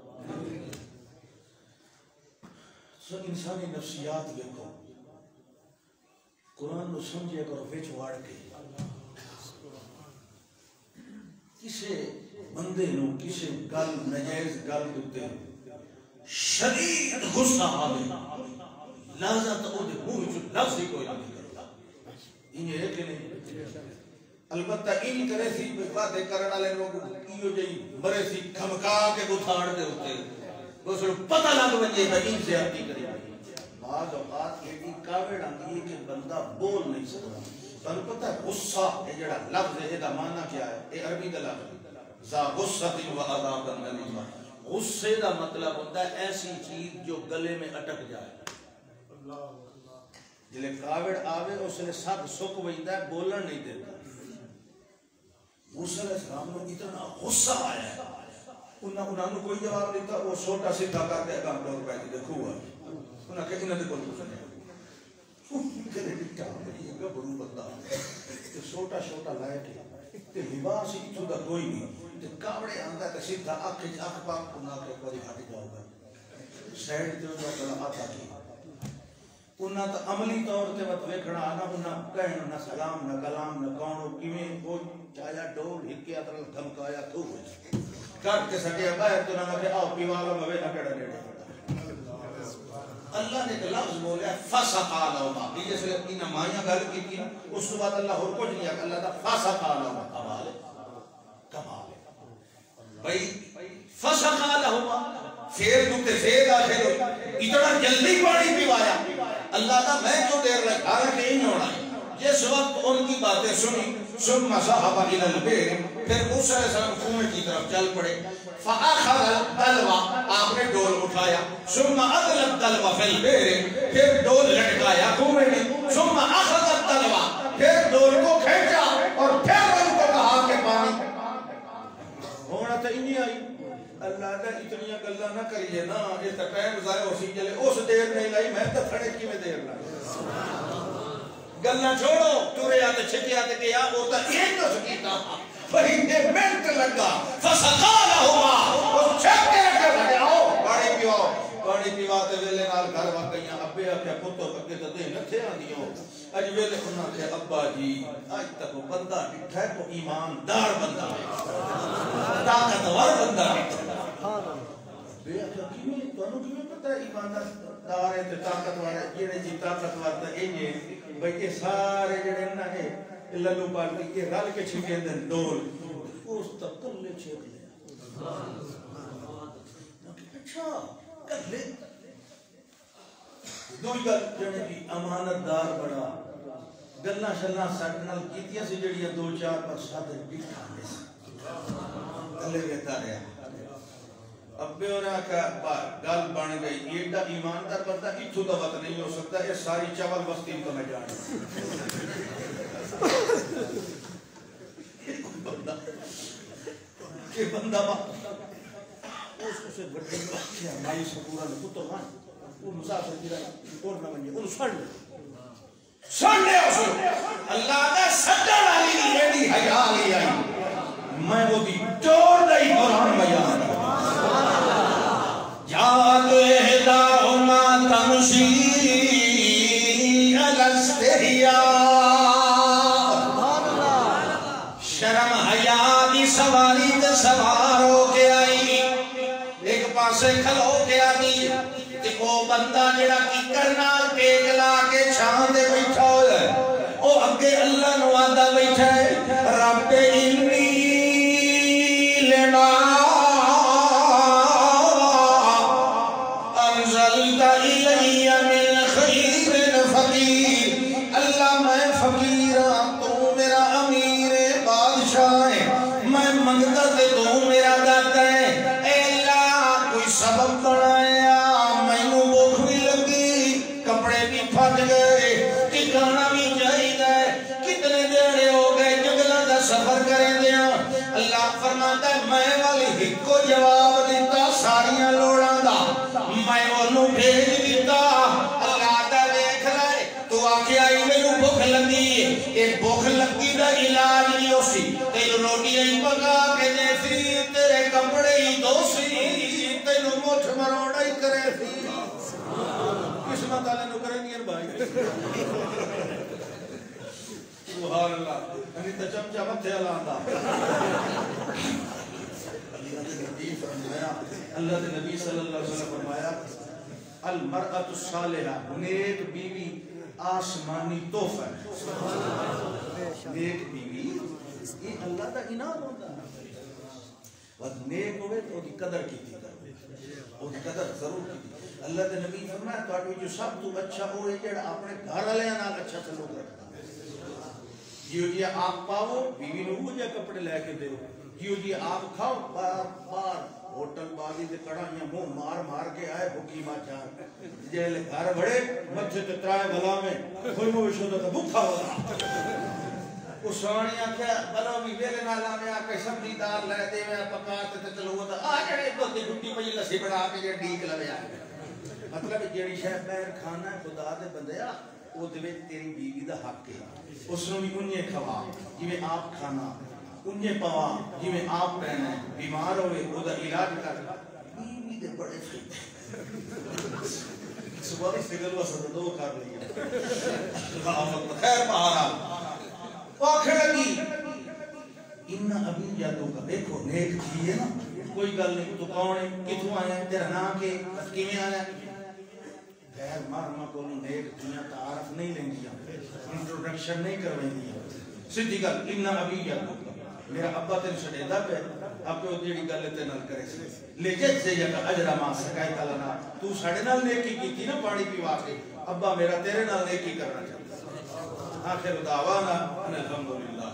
سو انسانی نفسیات دیکھو قرآن نو سمجھے کرو وچ واڑ کے کسے بندے نو کسے گل نجائز گل دتے شدید غصہ آوے لہذا تو او دے منہ وچ لفظ ہی کوئی نہیں کرتا انہیں ہے کہ نہیں البتہ ان کرے سی باتیں کرنے والے لوگ ایو جئی مرے سی کھمکا کے گتھاڑ دے ہوتے اس کو پتہ لگ ونجے بھائی ان سے اپنی کری بعض اوقات ایڈی کاوڑ آندی ہے کہ بندہ بول نہیں سکتا تانوں پتہ ہے غصہ یہ جڑا لفظ ہے ادا معنی کیا ہے یہ عربی دا لفظ ذا غصۃ و عذاب الیم غصے دا مطلب ہوتا ہے ایسی چیز جو گلے میں اٹک جائے جلے کاوڑ آوے اس نے سب سک ویندا ہے بولن نہیں دیتا موسیٰ علیہ السلام نے اتنا غصہ آیا ہے انہاں نے کوئی جواب دیتا وہ چھوٹا سیدھا کر کے اگاں ڈور پہ دیکھو ہوا انہاں کہ انہاں دے کول کچھ نہیں کدے ٹکا یہ گبرو بندہ تے چھوٹا چھوٹا لائے کے تے لباس اتھوں دا کوئی نہیں تے کاوڑے آندا تے سیدھا اکھ پاک انہاں کے کوئی ہٹ جاؤ گا سائیڈ تے جو کلا آتا کی انہاں تا عملی طور تے وت ویکھنا آنا انہاں کہن نہ سلام نہ کلام نہ کون کیویں کوئی چایا ڈول ہکیا تر دھمکایا تو کٹ کے سٹیا باہر تو نہ کہ آؤ پیوالا موے نہ کڑا نیڑے اللہ نے ایک لفظ بولیا فسقا لهما یہ جیسے انہاں مائیاں گل کی اس کے بعد اللہ اور کچھ نہیں ہے اللہ دا فسقا لهما کمال بھائی فسقا لهما پھر دوتے زید آخر اتنا جلدی پانی پیوایا اللہ دا میں کیوں دیر لگا رہا کہ نہیں ہونا جس وقت ان کی باتیں سنی ثم ذهب الى البئر پھر موسیٰ علیہ السلام کنویں کی طرف چل پڑے فاخذ الدلو آپ نے ڈول اٹھایا ثم ادل الدلو فی البئر پھر ڈول لٹکایا کنویں میں ثم اخذ الدلو پھر ڈول کو کھینچا اور پھر ان کو کہا کہ پانی ہونا تو انہی آئی اللہ نے اتنی گلاں نہ کریے نا یہ تو ٹائم ضائع ہو سی چلے اس دیر نہیں لائی میں تو کھڑے کی میں دیر لائی گلاں چھوڑو تورے آتے چھکے آتے کہ یا وہ تو ایک تو سکیتا وہی نے منٹ لگا فسقا لهما اور چھکے کے بڑے آؤ پانی پیواتے ویلے نال گھر واقعیاں ابے آکے پتر اگے تو دے نتھے آندیو اج ویلے انہاں کے ابا جی اج تک بندہ ڈٹھا ہے کو ایماندار بندہ ہے طاقتور بندہ ہے بے کیویں تانوں کیویں پتہ ہے ایماندار ہے تے طاقتور ہے جڑے جی طاقتور تے اے بھئی یہ سارے جڑے نا ہے للو پارٹی کے رل کے چھکے دن ڈول اس تک کلے چھک لیا اچھا کلے دوئی گل جڑے کی امانت دار بڑا گلنا شلنا سٹنل کیتیا سی جڑیاں دو چار پر ساتھ بیٹھا کلے ویتا رہا ابے ہونا کا گل بن گئی ایڈا ایماندار بندہ اتھو دا وقت نہیں ہو سکتا یہ ساری چاول بستی تو میں جانا کہ بندہ اس کو سے بڑھے اچھے ہماری سکورہ نے کتو مان وہ مسافر کی رہا اور نہ منجے انہوں سن لے اس اللہ کا سجن علی دی ایڈی حیاء لی آئی میں وہ دی چور دائی قرآن بیان جات احداہما تمشی علی استحیاء شرم حیاء کی سواری تے سوار ہو کے آئی ایک پاسے کھلو کے آدھی تے او بندہ جڑا کیکر نال ٹیک لا کے چھان دے بیٹھا ہویا ہے او اگے اللہ نو آندا بیٹھا ہے رب انی لما انزلت الی من خیر فقیر اللہ میں فقیر ہاں تو میرا امیر بادشاہ ہے میں منگتا تے تو میرا داتا ہے اے اللہ کوئی سبب بنایا مینوں بھوک بھی لگی کپڑے بھی پھٹ گئے ٹھکانا بھی چاہیے کتنے دینے ہو گئے جنگلاں دا سفر کریں دیا اللہ فرماتا ہے میں والی ایک کو جواب دیتا ساریاں لوڑاں دا میں انہوں بھیج دیتا اللہ دا دیکھ لائے تو آکے آئی میرے بھوک لگی ایک بھوک لگی دا علاج نہیں ہو سی تیرے روٹی ہی پکا کے دے سی تیرے کپڑے ہی دو سی تیرے مٹھ مروڑا ہی کرے سی قسمت آلے نو کریں گے بھائی سبحان اللہ انہی تا چمچہ متھے اللہ آندہ اللہ دے نبی صلی اللہ علیہ وسلم فرمایا المرأة الصالحہ نیک بیوی آسمانی تحفہ ہے نیک بیوی یہ اللہ دا انعام ہوتا ہے وقت نیک ہوئے تو دی قدر کی تھی وہ دی قدر ضرور کی تھی اللہ دے نبی فرمایا تو آٹوی جو سب تو اچھا ہوئے جڑا اپنے گھر والے نال اچھا سلوک رکھتا جیو جی آپ پاؤ بیوی نو وہ جا کپڑے لے کے دے جیو جی آپ کھاؤ بار بار ہوٹل بازی دے کڑائیاں منہ مار مار کے آئے بھوکی ماں چار جیلے گھر بڑے مجھے تترائے بلا میں کوئی موشو دا بھوکھا ہوگا اس سوانیاں کیا بلا بھی بیلے نالا میں آکے سبزی دار لے دے میں پکارتے تے چلو ہوتا آجڑے دوتی گھٹی پہی لسی بڑھا کے یہ ڈیک لوے آئے مطلب جیڑی شاہ بیر کھانا ہے خدا دے بندیا وہ دوے تیری بیوی دا حق ہے اس نے بھی انہیں کھوا جویں آپ کھانا انہیں پوا جویں آپ پہنے بیمار ہوئے وہ دا علاج کر بیوی دے بڑے صبح اس نگل وسط دو کر لیا خیر پہارا آخر لگی انہا ابھی جادو کا دیکھو نیک چیئے نا کوئی گل نہیں تو کون ہے کتوں آیا ہے تیرا نام کے کیویں آیا خیر مارما کو نیک دنیا تعارف نہیں لیں گیا انٹروڈکشن نہیں کرویں گیا سیدھی گل انہا ابھی جادو کا میرا ابا تین شدیدہ پہ اب تو دیڑی گل تے نال کرے سی لیکن سے یا اجرا ما سکایت لنا تو ساڈے نال نیکی کیتی نا پانی پیوا کے ابا میرا تیرے نال نیکی کرنا چاہتا آخر دعوانا الحمدللہ